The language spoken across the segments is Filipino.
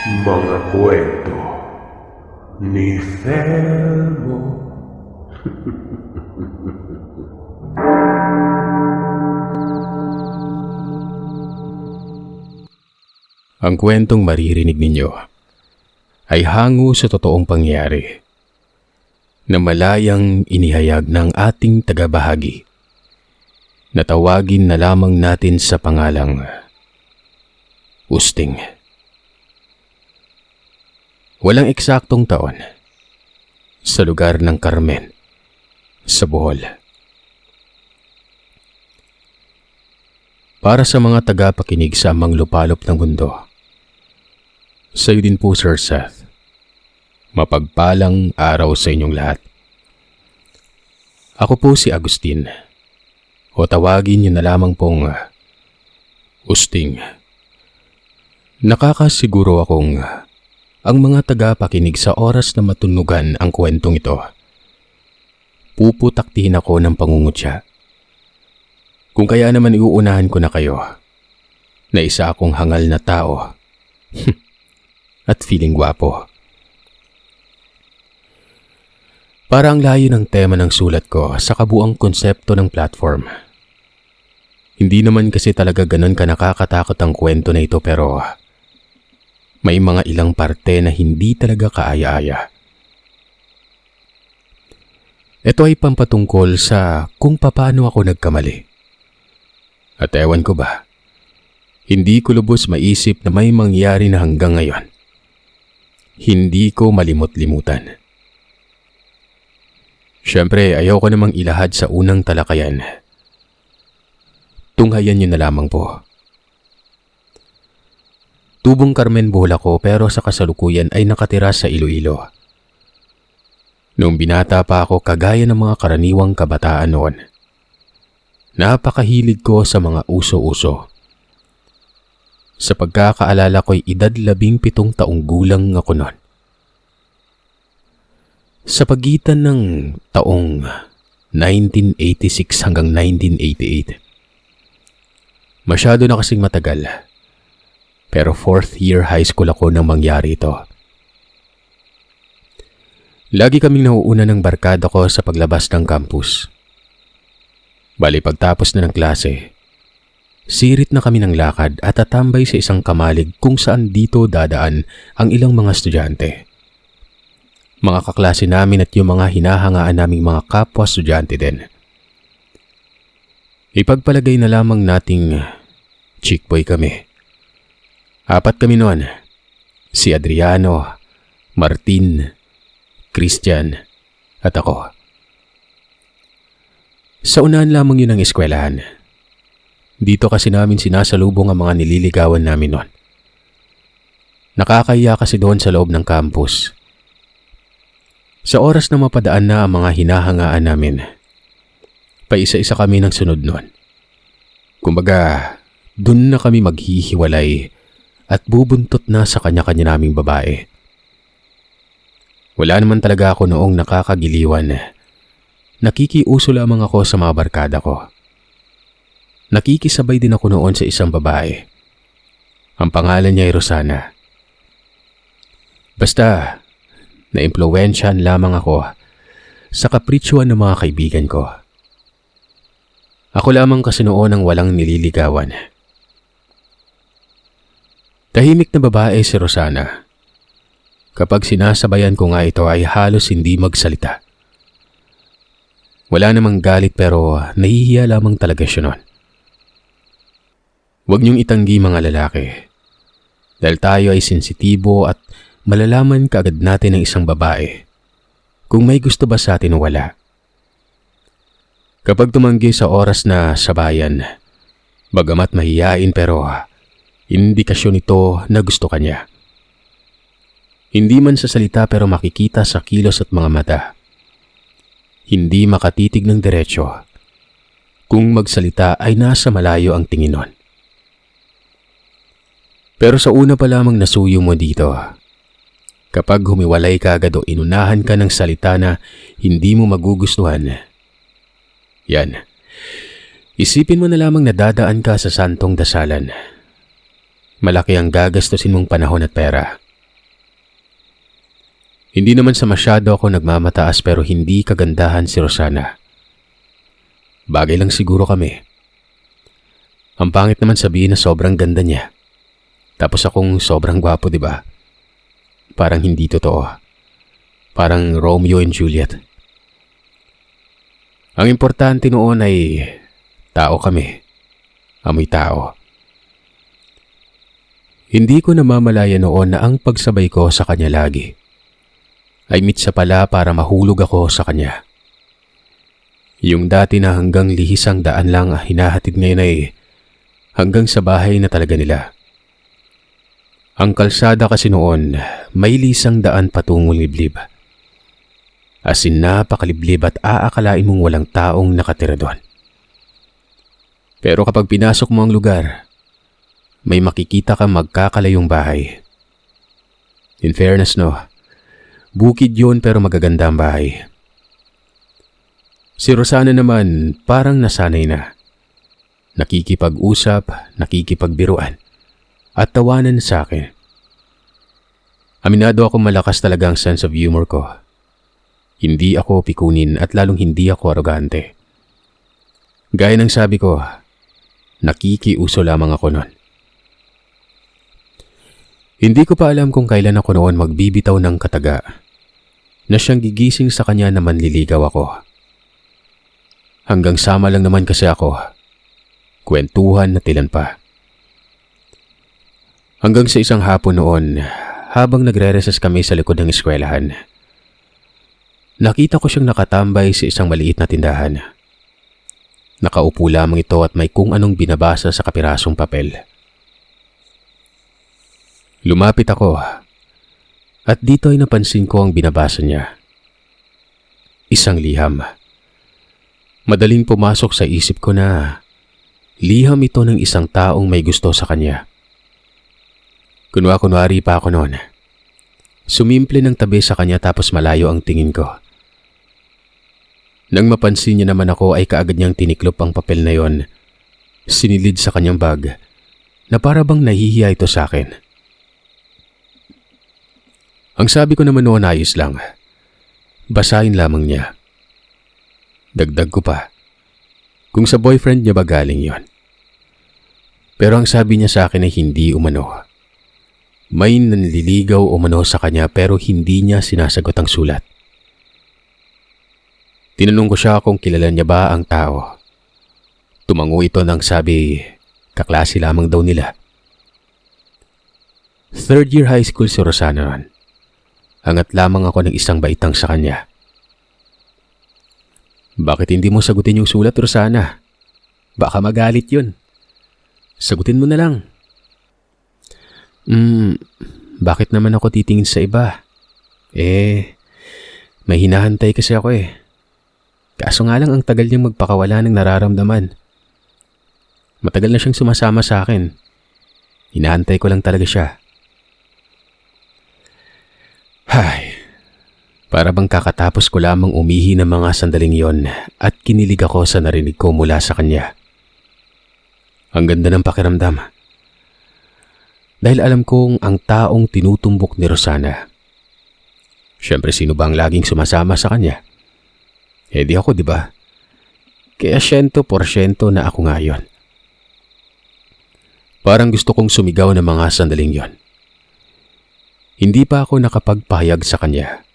Mga kwento ni Felmo. Ang kwentong maririnig ninyo ay hango sa totoong pangyayari na malayang inihayag ng ating tagabahagi na tawagin na lamang natin sa pangalang Usting. Walang eksaktong taon sa lugar ng Carmen, sa Bohol. Para sa mga tagapakinig sa amang lupalop ng mundo, sa iyo din po, Sir Seth. Mapagpalang araw sa inyong lahat. Ako po si Agustin, o tawagin niyo na lamang pong Usting. Nakakasiguro akong ang mga tagapakinig sa oras na matunugan ang kwentong ito, puputaktihin ako ng pangungutya. Kung kaya naman iuunahan ko na kayo na isa akong hangal na tao at feeling gwapo. Para ang layo ng tema ng sulat ko sa kabuang konsepto ng platform. Hindi naman kasi talaga ganun ka nakakatakot ang kwento na ito, pero may mga ilang parte na hindi talaga kaaya-aya. Ito ay pampatungkol sa kung paano ako nagkamali. At ewan ko ba, hindi ko lubos maisip na may mangyari na hanggang ngayon. Hindi ko malimot-limutan. Siyempre, ayaw ko namang ilahad sa unang talakayan. Tunghayan niyo na lamang po. Tubong Carmen, Bohol ako, pero sa kasalukuyan ay nakatira sa Iloilo. Noong binata pa ako, kagaya ng mga karaniwang kabataan noon, napakahilig ko sa mga uso-uso. Sa pagkakaalala ko'y edad 17 taong gulang ako noon. Sa pagitan ng taong 1986 hanggang 1988. Masyado na kasing matagal. Pero 4th year high school ako nang mangyari ito. Lagi kaming nauuna ng barkada ko sa paglabas ng campus. Bali pagtapos na ng klase, sirit na kami ng lakad at tatambay sa isang kamalig kung saan dito dadaan ang ilang mga estudyante. Mga kaklase namin at yung mga hinahangaan naming mga kapwa estudyante din. Ipagpalagay na lamang nating chick boy kami. 4 kami noon. Si Adriano, Martin, Christian, at ako. Sa unahan lamang yun ang eskwelahan. Dito kasi namin sinasalubong ang mga nililigawan namin noon. Nakakahiya kasi doon sa loob ng campus. Sa oras na mapadaan na ang mga hinahangaan namin, paisa-isa kami ng sunod noon. Kumbaga, dun na kami maghihiwalay at bubuntot na sa kanya-kanya naming babae. Wala naman talaga ako noong nakakagiliwan. Nakikiuso lamang ako sa mga barkada ko. Nakikisabay din ako noon sa isang babae. Ang pangalan niya ay Rosana. Basta, naimpluwensyahan lamang ako sa kapritsyuhan ng mga kaibigan ko. Ako lamang kasi noon ang walang nililigawan. Tahimik na babae si Rosana. Kapag sinasabayan ko nga ito ay halos hindi magsalita. Wala namang galit pero nahihiya lamang talaga siya noon. Huwag niyong itanggi mga lalaki. Dahil tayo ay sensitibo at malalaman kaagad natin ng isang babae kung may gusto ba sa atin o wala. Kapag tumanggi sa oras na sabayan, bagamat mahiyain pero indikasyon ito na gusto kanya. Hindi man sa salita pero makikita sa kilos at mga mata. Hindi makatitig ng diretsyo. Kung magsalita ay nasa malayo ang tingin nun. Pero sa una pa lamang nasuyo mo dito. Kapag humiwalay ka agad o inunahan ka ng salita na hindi mo magugustuhan, yan. Isipin mo na lamang na dadaan ka sa santong dasalan. Malaki ang gagastusin mong panahon at pera. Hindi naman sa masyado ako nagmamataas pero hindi kagandahan si Rosana. Bagay lang siguro kami. Ang pangit naman sabihin na sobrang ganda niya. Tapos akong sobrang gwapo, di ba? Parang hindi totoo. Parang Romeo and Juliet. Ang importante noon ay tao kami. Amoy tao. Hindi ko namamalaya noon na ang pagsabay ko sa kanya lagi ay mitsa pala para mahulog ako sa kanya. Yung dati na hanggang lihisang daan lang hinahatid ngayon ay hanggang sa bahay na talaga nila. Ang kalsada kasi noon may lisang daan patungong liblib. As in napakaliblib at aakalain mong walang taong nakatira doon. Pero kapag pinasok mo ang lugar, may makikita kang magkakalayong bahay. In fairness no, bukid yun pero magaganda ang bahay. Si Rosana naman parang nasanay na. Nakikipag-usap, nakikipagbiruan, at tawanan sa akin. Aminado ako malakas talaga ang sense of humor ko. Hindi ako pikunin at lalong hindi ako arogante. Gaya ng sabi ko, nakikiuso lamang ako noon. Hindi ko pa alam kung kailan ako noon magbibitaw ng kataga na siyang gigising sa kanya na manliligaw ako. Hanggang sama lang naman kasi ako. Kwentuhan na tilan pa. Hanggang sa isang hapon noon, habang nagre-recess kami sa likod ng eskwelahan, nakita ko siyang nakatambay sa isang maliit na tindahan. Nakaupo lamang ito at may kung anong binabasa sa kapirasong papel. Lumapit ako at dito ay napansin ko ang binabasa niya. Isang liham. Madaling pumasok sa isip ko na liham ito ng isang taong may gusto sa kanya. Kunwa-kunwari pa ako noon. Sumimple ng tabi sa kanya tapos malayo ang tingin ko. Nang mapansin niya naman ako ay kaagad niyang tiniklop ang papel na yon. Sinilid sa kanyang bag na para bang nahihiya ito sa akin. Ang sabi ko naman noon ayos lang. Basahin lamang niya. Dagdag ko pa. Kung sa boyfriend niya ba galing yon. Pero ang sabi niya sa akin ay hindi umano. May nanliligaw umano sa kanya pero hindi niya sinasagot ang sulat. Tinanong ko siya kung kilala niya ba ang tao. Tumango ito nang sabi, kaklase lamang daw nila. Third year high school si Rosana ron. Hangat lamang ako ng isang baitang sa kanya. Bakit hindi mo sagutin yung sulat, Rosana? Baka magalit yun. Sagutin mo na lang. Bakit naman ako titingin sa iba? May hinahantay kasi ako eh. Kaso nga lang ang tagal niyang magpakawala ng nararamdaman. Matagal na siyang sumasama sa akin. Hinahantay ko lang talaga siya. Hay, para bang kakatapos ko lamang umihi ng mga sandaling yon at kinilig ako sa narinig ko mula sa kanya. Ang ganda ng pakiramdam. Dahil alam kong ang taong tinutumbok ni Rosana. Siyempre sino ba ang laging sumasama sa kanya? Di ako, di ba? Kaya 100% na ako nga yon. Parang gusto kong sumigaw ng mga sandaling yon. Hindi pa ako nakapagpahayag sa kanya.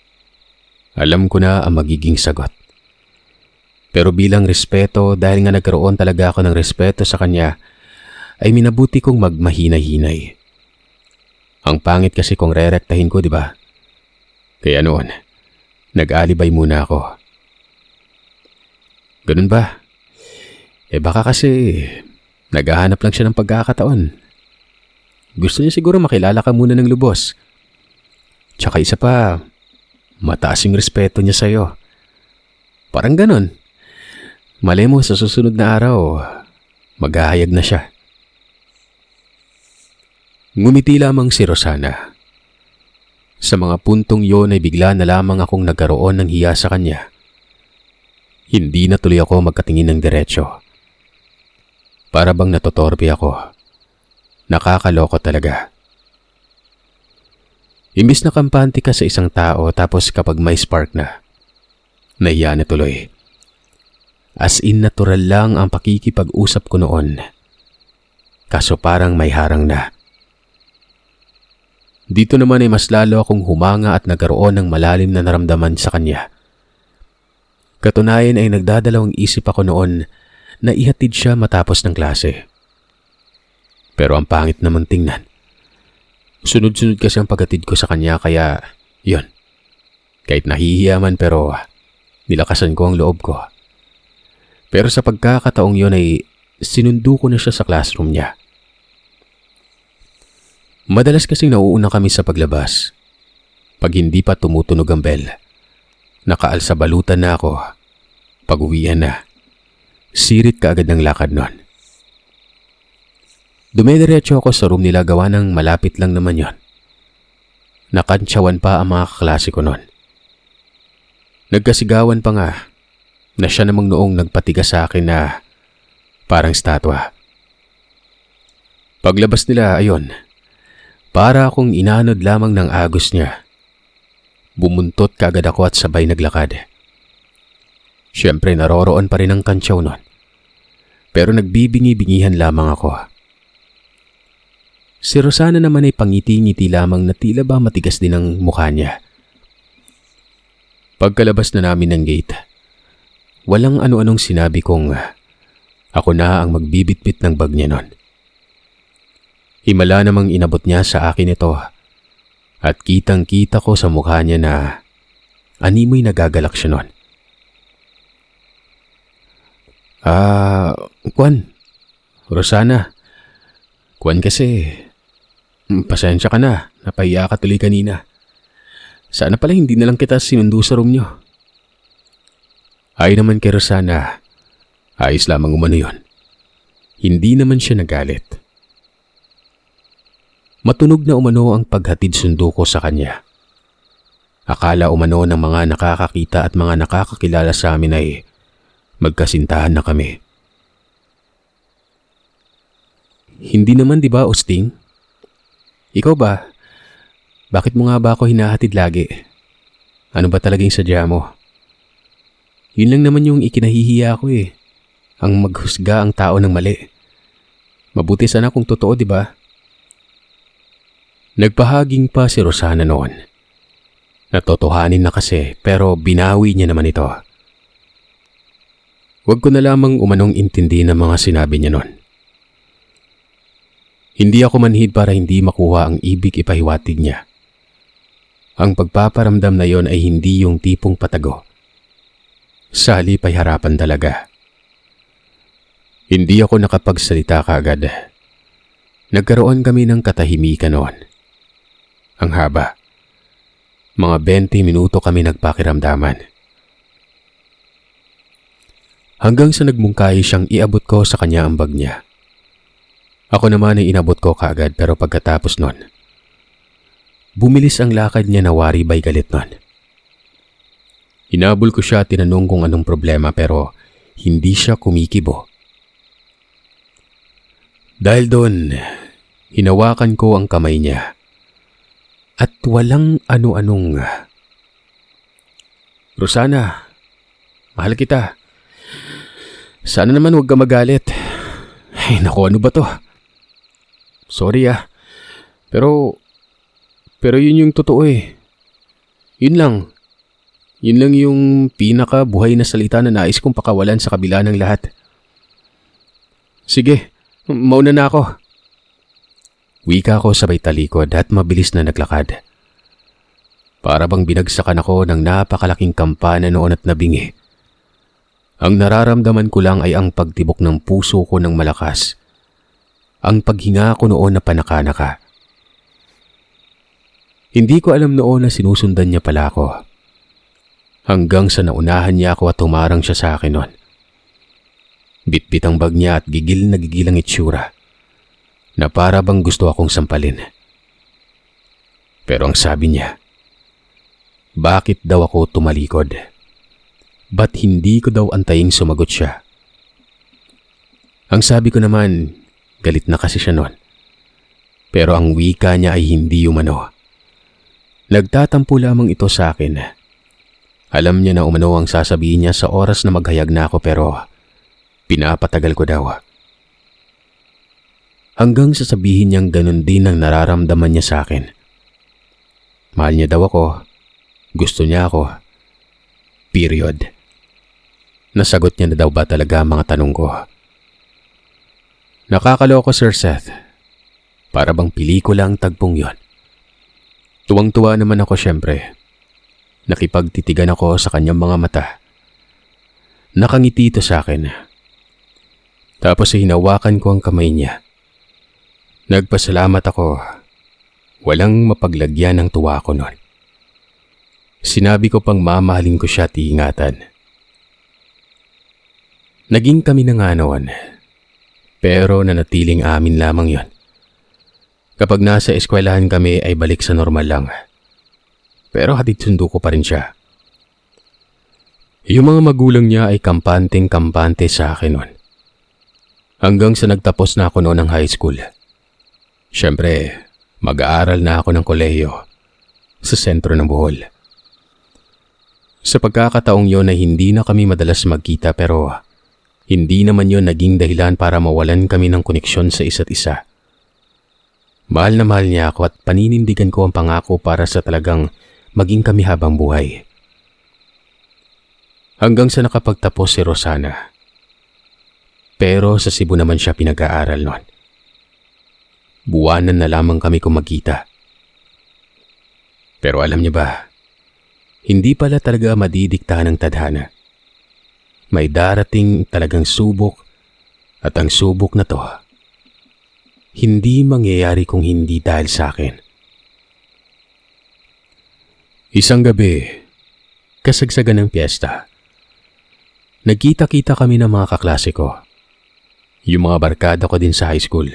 Alam ko na ang magiging sagot. Pero bilang respeto, dahil nga nagkaroon talaga ako ng respeto sa kanya, ay minabuti kong magmahinay-hinay. Ang pangit kasi kung rerektahin ko, di ba? Kaya noon, nag-alibay muna ako. Ganun ba? Baka kasi naghahanap lang siya ng pagkakataon. Gusto niya siguro makilala ka muna ng lubos. Tsaka isa pa, mataas yung respeto niya sa'yo. Parang ganun. Malay mo sa susunod na araw, maghahayag na siya. Ngumiti lamang si Rosana. Sa mga puntong yon ay bigla na lamang akong nagkaroon ng hiya sa kanya. Hindi na tuloy ako magkatingin ng diretsyo. Para bang natotorpe ako. Nakakaloko talaga. Imbis na kampante ka sa isang tao tapos kapag may spark na, nahiya na tuloy. As in natural lang ang pakikipag-usap ko noon. Kaso parang may harang na. Dito naman ay mas lalo akong humanga at nagkaroon ng malalim na naramdaman sa kanya. Katunayan ay nagdadalawang isip ako noon na ihatid siya matapos ng klase. Pero ang pangit naman tingnan. Sunod-sunod kasi ang paghatid ko sa kanya kaya yon. Kahit nahihiya man pero nilakasan ko ang loob ko. Pero sa pagkakataong yon ay sinundo ko na siya sa classroom niya. Madalas kasing nauuna kami sa paglabas. Pag hindi pa tumutunog ang bell, nakaalsa balutan na ako. Pag-uwian na, sirit kaagad ng lakad nun. Dumediretso ako sa room nila gawa ng malapit lang naman yon. Nakantsawan pa ang mga kaklase ko nun. Nagkasigawan pa nga na siya namang noong nagpatigas sa akin na parang statwa. Paglabas nila, ayon, para akong inanod lamang ng agos niya. Bumuntot kaagad ako at sabay naglakad. Siyempre naroroon pa rin ang kantsaw nun. Pero nagbibingi-bingihan lamang ako. Si Rosana naman ay pangiti-ngiti lamang na tila ba matigas din ang mukha niya. Pagkalabas na namin ng gate, walang ano-anong sinabi kong ako na ang magbibitbit ng bag niya nun. Himala namang inabot niya sa akin ito at kitang-kita ko sa mukha niya na animoy nagagalak siya nun. Kwan, Rosana, kwan kasi, pasensya ka na, napahiya ka tuloy kanina. Sana pala hindi na lang kita sinundo sa room niyo. Ay naman kay Rosana, ayos lamang umano yun. Hindi naman siya nagalit. Matunog na umano ang paghatid sundo ko sa kanya. Akala umano ng mga nakakakita at mga nakakakilala sa amin ay magkasintahan na kami. Hindi naman, di ba, Osting? Ikaw ba? Bakit mo nga ba ako hinahatid lagi? Ano ba talagang sadya mo? Yun lang naman yung ikinahihiya ko eh. Ang maghusga ang tao ng mali. Mabuti sana kung totoo, di ba? Nagpahaging pa si Rosana noon. Natotohanin na kasi pero binawi niya naman ito. Huwag ko na lamang umanong intindi ng mga sinabi niya noon. Hindi ako manhid para hindi makuha ang ibig ipahiwatig niya. Ang pagpaparamdam na yon ay hindi yung tipong patago. Sa halip ay harapan talaga. Hindi ako nakapagsalita kaagad. Nagkaroon kami ng katahimikan noon. Ang haba. Mga 20 minuto kami nagpakiramdaman. Hanggang sa nagmungkahi siyang iabot ko sa kanya ang bag niya. Ako naman ay inabot ko kaagad pero pagkatapos nun, bumilis ang lakad niya na wari ba'y galit nun. Hinabol ko siya at tinanong kung anong problema pero hindi siya kumikibo. Dahil doon, hinawakan ko ang kamay niya at walang ano-anong, Rosana, mahal kita. Sana naman huwag ka magalit. Ay naku, ano ba to? Sorry pero yun yung totoo eh. Yun lang. Yun lang yung pinaka buhay na salita na nais kong pakawalan sa kabila ng lahat. Sige, mauna na ako. Wika ko sabay talikod at mabilis na naglakad. Para bang binagsakan ako ng napakalaking kampana noon at nabingi. Ang nararamdaman ko lang ay ang pagtibok ng puso ko ng malakas. Ang paghinga ko noon na panaka-naka. Hindi ko alam noon na sinusundan niya pala ako. Hanggang sa naunahan niya ako at humarang siya sa akin noon. Bitbit ang bag niya at gigil na gigil ang itsura. Na para bang gusto akong sampalin. Pero ang sabi niya, bakit daw ako tumalikod? Ba't hindi ko daw antaying sumagot siya? Ang sabi ko naman, galit na kasi siya noon. Pero ang wika niya ay hindi umano. Nagtatampo lamang ito sa akin. Alam niya na umano ang sasabihin niya sa oras na maghayag na ako pero pinapatagal ko daw. Hanggang sasabihin niyang ganun din ang nararamdaman niya sa akin. Mahal niya daw ako. Gusto niya ako. Period. Nasagot niya na daw ba talaga ang mga tanong ko? Nakakaloko, Sir Seth. Para bang pelikula ang tagpong yon. Tuwang-tuwa naman ako syempre. Nakipagtitigan ako sa kanyang mga mata. Nakangiti ito sa akin. Tapos hinawakan ko ang kamay niya. Nagpasalamat ako. Walang mapaglagyan ng tuwa ko noon. Sinabi ko pang mamahalin ko siya at iingatan. Naging kami na nga noon. Pero nanatiling amin lamang yon. Kapag nasa eskwelahan kami ay balik sa normal lang. Pero hatid sundo ko pa rin siya. Yung mga magulang niya ay kampanteng-kampante sa akin noon. Hanggang sa nagtapos na ako noon ng high school. Siyempre, mag-aaral na ako ng kolehiyo sa sentro ng Bohol. Sa pagkakataong yon ay hindi na kami madalas magkita pero hindi naman yon naging dahilan para mawalan kami ng koneksyon sa isa't isa. Mahal na mahal niya ako at paninindigan ko ang pangako para sa talagang maging kami habang buhay. Hanggang sa nakapagtapos si Rosana. Pero sa Cebu naman siya pinag-aaral noon. Buwanan na lamang kami kung magkita. Pero alam niya ba, hindi pala talaga madidiktahan ng tadhana. May darating talagang subok at ang subok na to, hindi mangyayari kung hindi dahil sa akin. Isang gabi, kasagsagan ng piyesta. Nagkita-kita kami ng mga kaklase ko. Yung mga barkada ko din sa high school.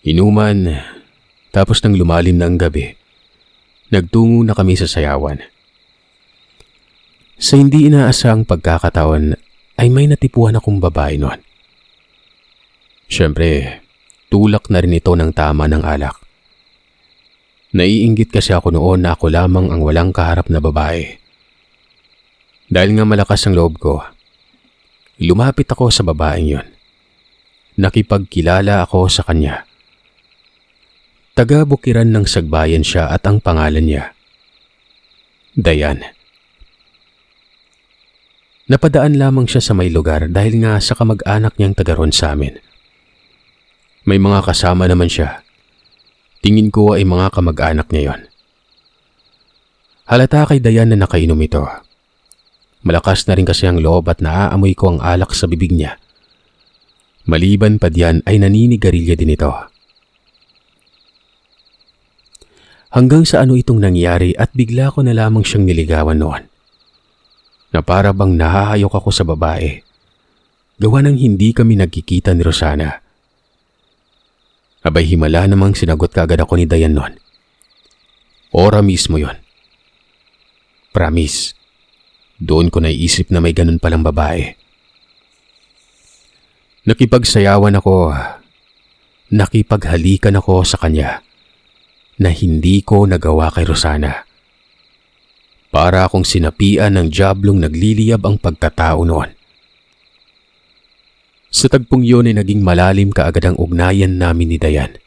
Inuman, tapos nang lumalim na ang gabi, nagtungo na kami sa sayawan. Sa hindi inaasahang pagkakataon ay may natipuhan akong babae noon. Siyempre, tulak na rin ito ng tama ng alak. Naiinggit kasi ako noon na ako lamang ang walang kaharap na babae. Dahil nga malakas ang loob ko, lumapit ako sa babaeng yon. Nakipagkilala ako sa kanya. Taga-Bukiran ng Sagbayan siya at ang pangalan niya, Dayan. Napadaan lamang siya sa may lugar dahil nga sa kamag-anak niyang taga ron sa amin. May mga kasama naman siya. Tingin ko ay mga kamag-anak niya yon. Halata kay Dayan na nakainom ito. Malakas na rin kasi ang loob at naaamoy ko ang alak sa bibig niya. Maliban pa diyan ay naninigarilya din ito. Hanggang sa ano itong nangyari at bigla ko na lamang siyang niligawan noon. Na para bang nahahayok ako sa babae. Gawa ng hindi kami nagkikita ni Rosana. Abay himala namang sinagot kaagad ako ni Dayan noon. Ora mismo yon. Promise. Doon ko naiisip na may ganun palang babae. Nakipagsayawan ako. Nakipaghalikan ako sa kanya na hindi ko nagawa kay Rosana. Para akong sinapian ng diablong nagliliyab ang pagkatao noon. Sa tagpong yun ay naging malalim kaagad ang ugnayan namin ni Dayan.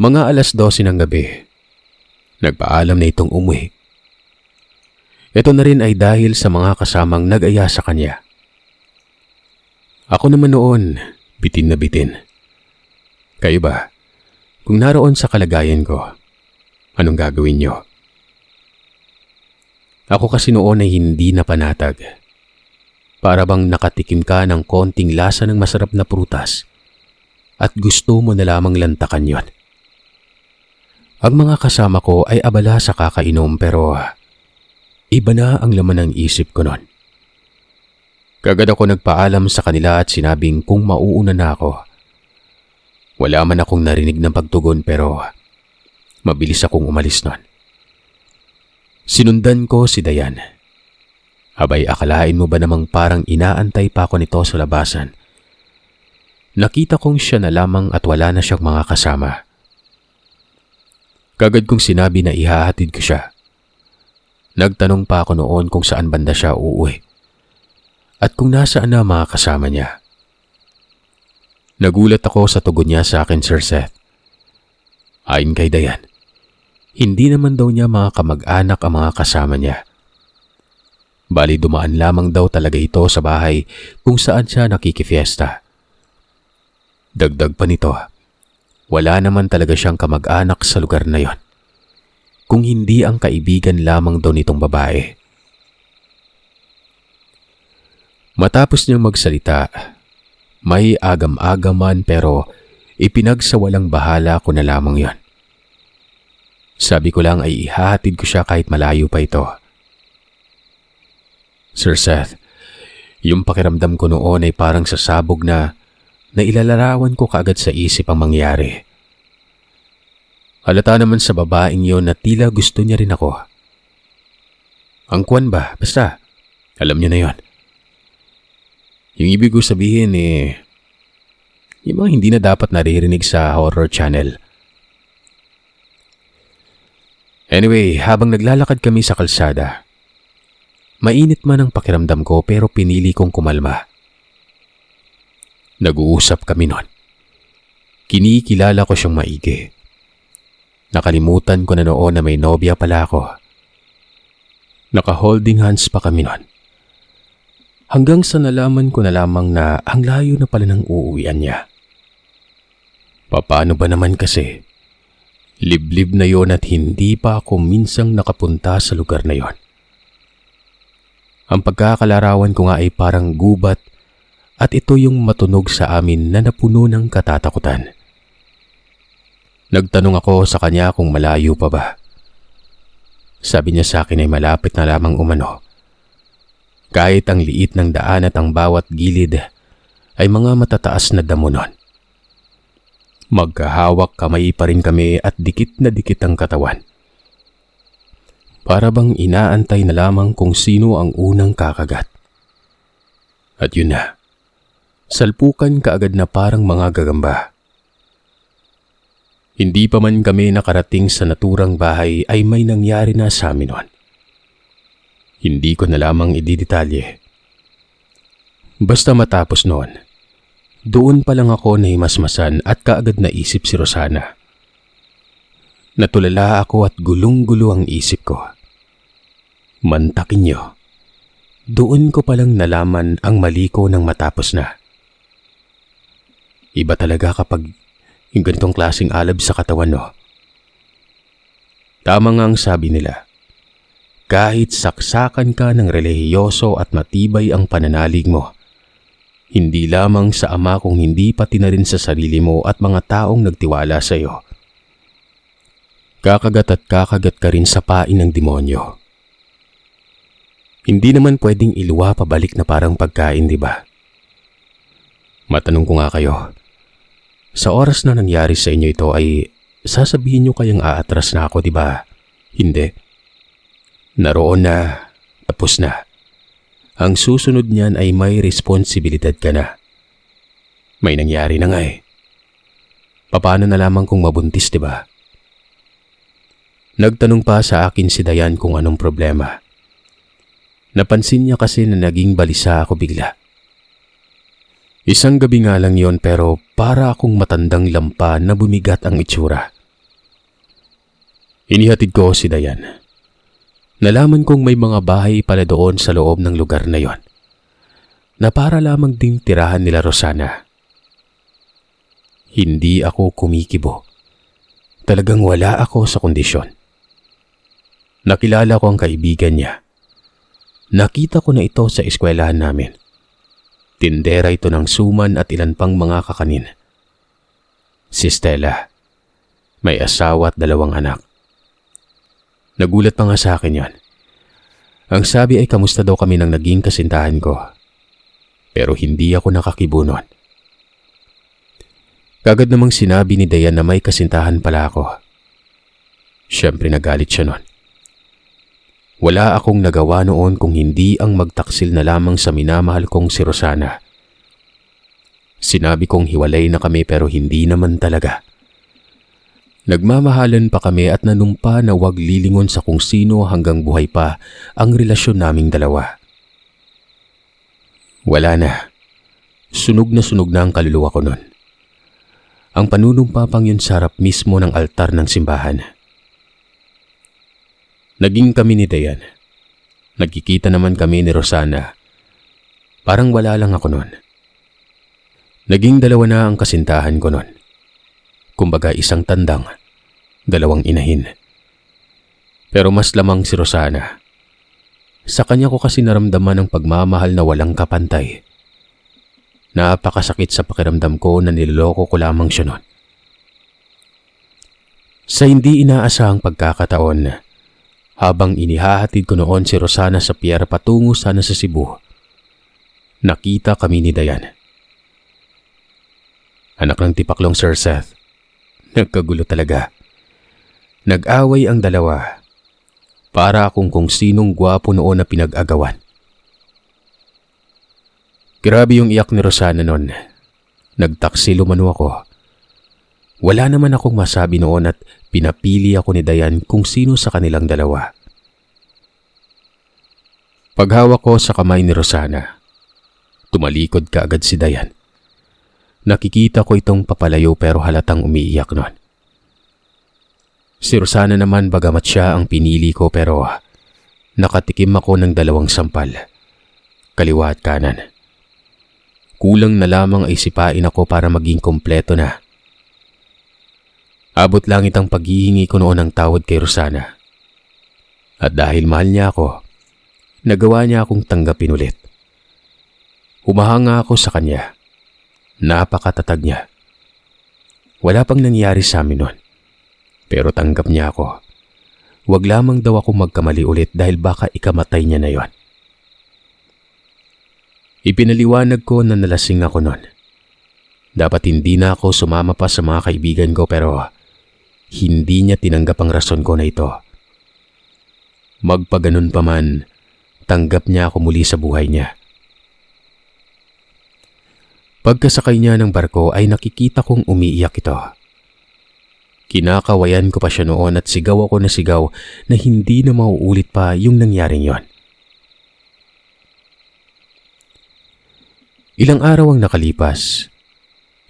Mga 12:00 ng gabi, nagpaalam na itong umuwi. Ito na rin ay dahil sa mga kasamang nag-aya sa kanya. Ako naman noon, bitin na bitin. Kayo ba? Kung naroon sa kalagayan ko, anong gagawin niyo? Ako kasi noon ay hindi na panatag. Para bang nakatikim ka ng konting lasa ng masarap na prutas at gusto mo na lamang lantakan yon. Ang mga kasama ko ay abala sa kakainom pero iba na ang laman ng isip ko noon. Kagad ako nagpaalam sa kanila at sinabing kung mauuna na ako. Wala man akong narinig ng pagtugon pero mabilis akong umalis noon. Sinundan ko si Dayan. Abay akalain mo ba namang parang inaantay pa ako nito sa labasan. Nakita kong siya na lamang at wala na siyang mga kasama. Kagad kong sinabi na ihahatid ko siya. Nagtanong pa ako noon kung saan banda siya uuwi at kung nasaan na mga kasama niya. Nagulat ako sa tugon niya sa akin, Sir Seth. Ayon kay Dayan, hindi naman daw niya mga kamag-anak ang mga kasama niya. Bali dumaan lamang daw talaga ito sa bahay kung saan siya nakikifiesta. Dagdag pa nito, wala naman talaga siyang kamag-anak sa lugar na yon, kung hindi ang kaibigan lamang daw nitong babae. Matapos niyang magsalita, may agam-agaman pero ipinagsawalang bahala ko na lamang yon. Sabi ko lang ay ihahatid ko siya kahit malayo pa ito. Sir Seth, yung pakiramdam ko noon ay parang sasabog na ilalarawan ko kaagad sa isip ang mangyari. Halata naman sa babaeng yon na tila gusto niya rin ako. Ang kwan ba? Basta, alam niyo na yon. Yung ibig ko sabihin yung mga hindi na dapat naririnig sa horror channel. Anyway, habang naglalakad kami sa kalsada, mainit man ang pakiramdam ko pero pinili kong kumalma. Nag-uusap kami noon. Kinikilala ko siyang maigi. Nakalimutan ko na noon na may nobya pala ako. Naka-holding hands pa kami noon. Hanggang sa nalaman ko na lamang na ang layo na pala ng uuwian niya. Paano ba naman kasi? Liblib na yon at hindi pa ako minsang nakapunta sa lugar na yon. Ang pagkakalarawan ko nga ay parang gubat at ito yung matunog sa amin na napuno ng katatakutan. Nagtanong ako sa kanya kung malayo pa ba. Sabi niya sa akin ay malapit na lamang umano. Kahit ang liit ng daan at ang bawat gilid ay mga matataas na damo nun. Magkahawak kamay pa rin kami at dikit na dikit ang katawan. Para bang inaantay na lamang kung sino ang unang kakagat. At yun na, salpukan kaagad na parang mga gagamba. Hindi pa man kami nakarating sa naturang bahay ay may nangyari na sa amin noon. Hindi ko na lamang ididetalye. Basta matapos noon, doon pa lang ako nahimasmasan at kaagad naisip si Rosana. Natulala ako at gulong-gulo ang isip ko. Mantakin niyo, doon ko palang nalaman ang mali ko nang matapos na. Iba talaga kapag yung ganitong klaseng alab sa katawan, no? Tama nga ang sabi nila. Kahit saksakan ka ng relihiyoso at matibay ang pananalig mo, hindi lamang sa Ama kung hindi pati na rin sa sarili mo at mga taong nagtiwala sa iyo. Kakagat at kakagat ka rin sa pain ng demonyo. Hindi naman pwedeng iluwa pabalik na parang pagkain, di ba? Matanong ko nga kayo, sa oras na nangyari sa inyo ito ay sasabihin nyo kayang aatras na ako, di ba? Hindi. Naroon na, tapos na. Ang susunod niyan ay may responsibilidad ka na. May nangyari na nga eh. Paano na lamang kung mabuntis, di ba? Nagtanong pa sa akin si Dayan kung anong problema. Napansin niya kasi na naging balisa ako bigla. Isang gabi nga lang yon pero para akong matandang lampa na bumigat ang itsura. Inihatid ko si Dayan. Nalaman kong may mga bahay pala doon sa loob ng lugar na yon, na para lamang ding tirahan nila Rosana. Hindi ako kumikibo. Talagang wala ako sa kondisyon. Nakilala ko ang kaibigan niya. Nakita ko na ito sa eskwelahan namin. Tindera ito ng suman at ilan pang mga kakanin. Si Stella. May asawa at 2 anak. Nagulat pa nga sa akin yon. Ang sabi ay kamusta daw kami nang naging kasintahan ko. Pero hindi ako nakakibo nun. Kagad namang sinabi ni Dayan na may kasintahan pala ako. Siyempre nagalit siya nun. Wala akong nagawa noon kung hindi ang magtaksil na lamang sa minamahal kong si Rosana. Sinabi kong hiwalay na kami pero hindi naman talaga. Nagmamahalan pa kami at nanumpa na wag lilingon sa kung sino hanggang buhay pa ang relasyon naming dalawa. Wala na. Sunog na ang kaluluwa ko nun. Ang panunumpa pang yun sa harap mismo ng altar ng simbahan. Naging kami ni Dayan. Nagkikita naman kami ni Rosana. Parang wala lang ako nun. Naging dalawa na ang kasintahan ko nun. Kumbaga isang tandang, dalawang inahin. Pero mas lamang si Rosana. Sa kanya ko kasi naramdaman ang pagmamahal na walang kapantay. Napakasakit sa pakiramdam ko na niloloko ko lamang siya nun. Sa hindi inaasahang pagkakataon, habang inihahatid ko noon si Rosana sa pier patungo sana sa Cebu, nakita kami ni Dayan. Anak ng tipaklong Sir Seth. Nagkagulo talaga. Nag-away ang dalawa. Para akong kung sinong gwapo noon na pinag-agawan. Grabe yung iyak ni Rosana noon. Nagtaksi lumano ako. Wala naman akong masabi noon at pinapili ako ni Dayan kung sino sa kanilang dalawa. Paghawak ko sa kamay ni Rosana, tumalikod kaagad si Dayan. Nakikita ko itong papalayo pero halatang umiiyak noon. Si Rosana naman bagamat siya ang pinili ko pero nakatikim ako ng 2 sampal, kaliwa at kanan. Kulang na lamang ay sipain ako para maging kompleto na. Abot langit ang paghihingi ko noon ng tawad kay Rosana. At dahil mahal niya ako, nagawa niya akong tanggapin ulit. Humahanga ako sa kanya. Napakatatag niya. Wala pang nangyari sa amin noon. Pero tanggap niya ako. Huwag lamang daw ako magkamali ulit dahil baka ikamatay niya na yon. Ipinaliwanag ko na nalasing ako noon. Dapat hindi na ako sumama pa sa mga kaibigan ko pero hindi niya tinanggap ang rason ko na ito. Magpaganon pa man, tanggap niya ako muli sa buhay niya. Pagkasakay niya ng barko ay nakikita kong umiiyak ito. Kinakawayan ko pa siya noon at sigaw ako na sigaw na hindi na mauulit pa yung nangyaring yon. Ilang araw ang nakalipas,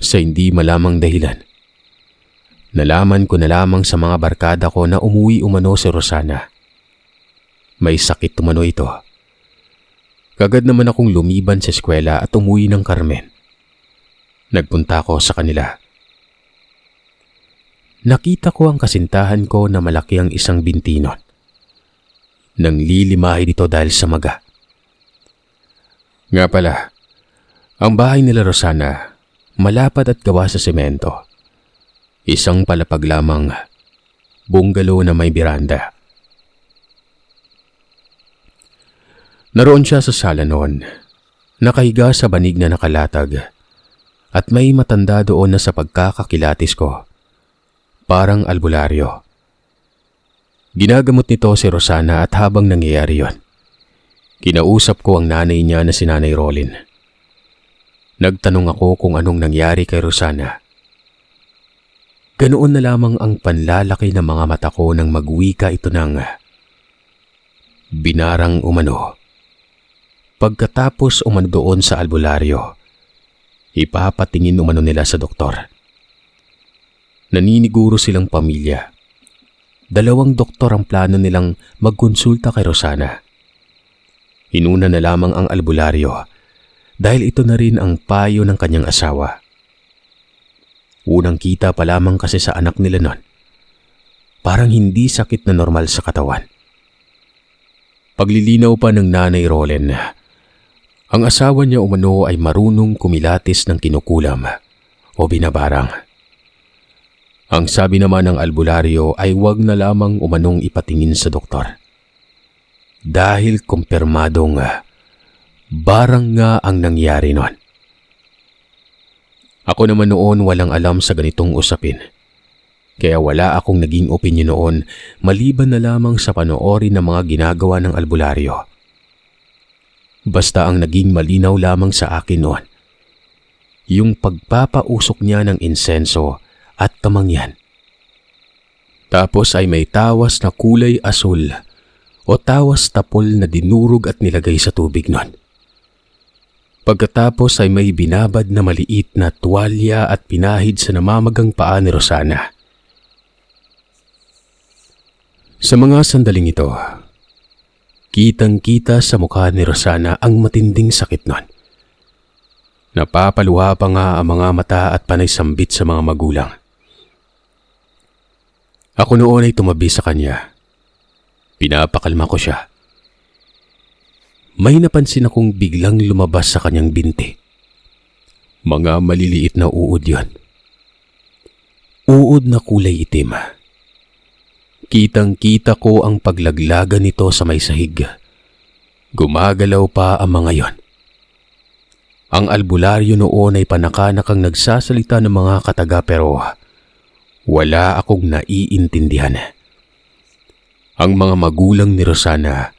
sa hindi malamang dahilan. Nalaman ko na lamang sa mga barkada ko na umuwi umano si Rosana. May sakit umano ito. Kagad naman akong lumiban sa eskwela at umuwi ng Carmen. Nagpunta ako sa kanila. Nakita ko ang kasintahan ko na malaki ang isang binti nun. Nanglilimahe dito dahil sa maga. Nga pala, ang bahay nila Rosana, malapad at gawa sa semento. Isang palapag lamang, bungalow na may biranda. Naroon siya sa sala noon, nakahiga sa banig na nakalatag. At may matanda doon na sa pagkakakilatis ko. Parang albularyo. Ginagamot nito si Rosana at habang nangyayari yon, kinausap ko ang nanay niya na si Nanay Rolin. Nagtanong ako kung anong nangyari kay Rosana. Ganoon na lamang ang panlalaki ng mga mata ko nang magwika ito ng binarang umano. Pagkatapos umano doon sa albularyo, ipapatingin umano nila sa doktor. Naniniguro silang pamilya. 2 doktor ang plano nilang magkonsulta kay Rosana. Inuna na lamang ang albularyo dahil ito na rin ang payo ng kanyang asawa. Unang kita pa lamang kasi sa anak nila nun. Parang hindi sakit na normal sa katawan. Paglilinaw pa ng Nanay Rolin, ang asawa niya umano ay marunong kumilatis ng kinukulam o binabarang. Ang sabi naman ng albularyo ay huwag na lamang umanong ipatingin sa doktor. Dahil kumpirmadong barang nga ang nangyari nun. Ako naman noon walang alam sa ganitong usapin. Kaya wala akong naging opinyon noon maliban na lamang sa panoorin ng mga ginagawa ng albularyo. Basta ang naging malinaw lamang sa akin noon, yung pagpapausok niya ng insenso at kamangyan. Tapos ay may tawas na kulay asul o tawas tapol na dinurog at nilagay sa tubig nun. Pagkatapos ay may binabad na maliit na tuwalya at pinahid sa namamagang paa ni Rosana. Sa mga sandaling ito, kitang-kita sa mukha ni Rosana ang matinding sakit nun. Napapaluha pa nga ang mga mata at panay sambit sa mga magulang. Ako noon ay tumabi sa kanya. Pinapakalma ko siya. May napansin akong biglang lumabas sa kanyang binti. Mga maliliit na uod yon. Uod na kulay itim. Kitang-kita ko ang paglaglagan nito sa may sahig. Gumagalaw pa ang mga yon. Ang albularyo noon ay panakanakang nagsasalita ng mga kataga pero wala akong naiintindihan. Ang mga magulang ni Rosana,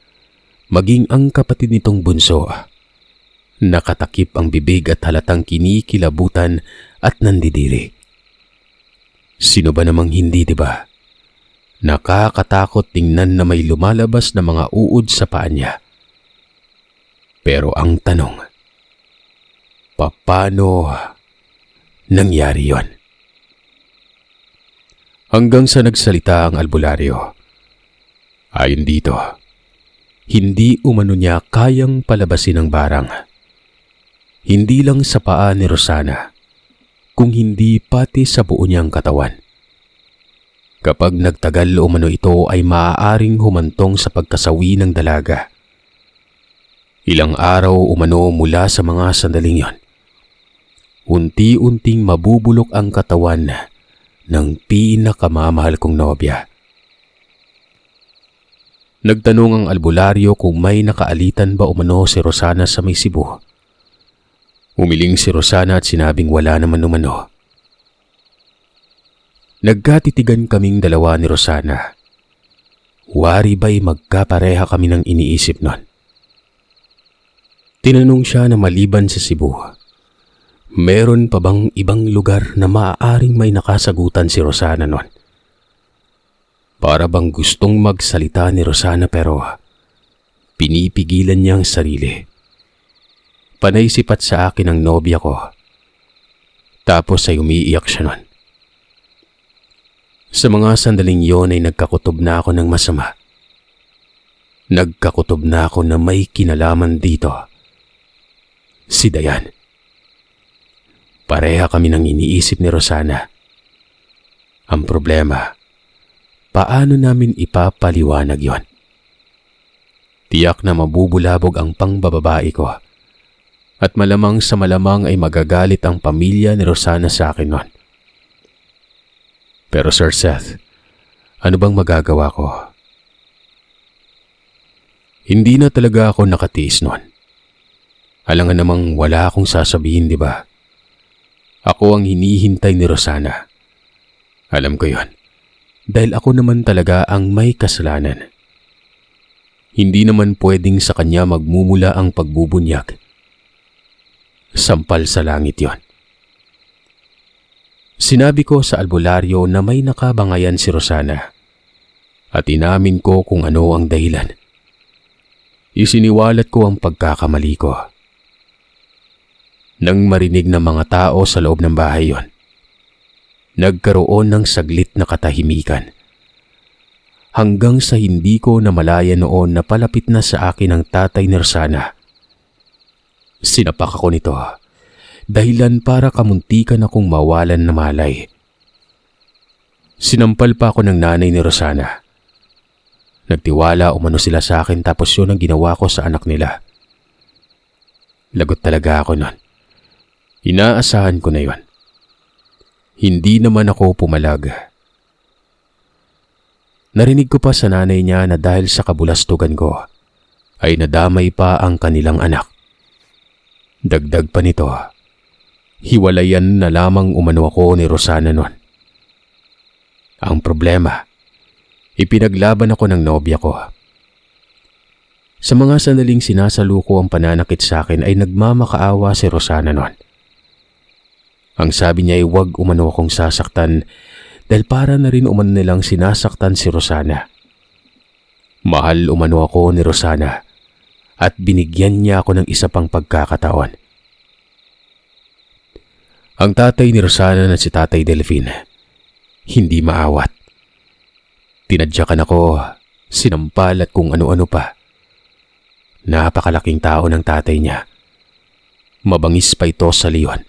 maging ang kapatid nitong bunso, nakatakip ang bibig at halatang kinikilabutan at nandidiri. Sino ba namang hindi, di ba? Nakakatakot tingnan na may lumalabas na mga uod sa paa niya. Pero ang tanong, paano nangyari yon? Hanggang sa nagsalita ang albularyo. Ayon dito, hindi umano niya kayang palabasin ang barang. Hindi lang sa paa ni Rosana, kung hindi pati sa buo niyang katawan. Kapag nagtagal umano ito ay maaaring humantong sa pagkasawi ng dalaga. Ilang araw umano mula sa mga sandaling yon, unti-unting mabubulok ang katawan ng pinakamamahal kong nobya. Nagtanong ang albularyo kung may nakaalitan ba umano si Rosana sa may Cebu. Umiling si Rosana at sinabing wala naman umano. Nagkatitigan kaming dalawa ni Rosana. Wari ba'y magkapareha kami ng iniisip nun? Tinanong siya na maliban sa Cebu, meron pa bang ibang lugar na maaaring may nakasagutan si Rosana nun? Para bang gustong magsalita ni Rosana pero pinipigilan niya ang sarili. Panay sipat sa akin ang nobya ko. Tapos ay umiiyak siya nun. Sa mga sandaling yon ay nagkakutob na ako ng masama. Nagkakutob na ako na may kinalaman dito. Si Dayan. Pareha kami ng iniisip ni Rosana. Ang problema, paano namin ipapaliwanag yon? Tiyak na mabubulabog ang pangbababae ko. At malamang sa malamang ay magagalit ang pamilya ni Rosana sa akin nun. Pero Sir Seth, ano bang magagawa ko? Hindi na talaga ako nakatiis nun. Alangan namang wala akong sasabihin, di ba? Ako ang hinihintay ni Rosana. Alam ko yon. Dahil ako naman talaga ang may kasalanan. Hindi naman pwedeng sa kanya magmumula ang pagbubunyag. Sampal sa langit yon. Sinabi ko sa albularyo na may nakabangayan si Rosana at inamin ko kung ano ang dahilan. Isiniwalat ko ang pagkakamali ko. Nang marinig ng mga tao sa loob ng bahay yon, nagkaroon ng saglit na katahimikan. Hanggang sa hindi ko namalaya noon na palapit na sa akin ang tatay ni Rosana. Sinapak ako nito, dahilan para kamuntikan akong mawalan na malay. Sinampal pa ako ng nanay ni Rosana. Nagtiwala umano sila sa akin tapos yun ang ginawa ko sa anak nila. Lagot talaga ako nun. Inaasahan ko na yon. Hindi naman ako pumalag. Narinig ko pa sa nanay niya na dahil sa kabulastugan ko, ay nadamay pa ang kanilang anak. Dagdag pa nito, hiwalayan na lamang umano ako ni Rosana nun. Ang problema, ipinaglaban ako ng nobya ko. Sa mga sandaling sinasaluko ang pananakit sa akin ay nagmamakaawa si Rosana nun. Ang sabi niya ay huwag umano akong sasaktan dahil para na rin umano nilang sinasaktan si Rosana. Mahal umano ako ni Rosana at binigyan niya ako ng isa pang pagkakataon. Ang tatay ni Rosana na si Tatay Delfin, hindi maawat. Tinadyakan ako, sinampal at kung ano-ano pa. Napakalaking tao ng tatay niya. Mabangis pa ito sa leon.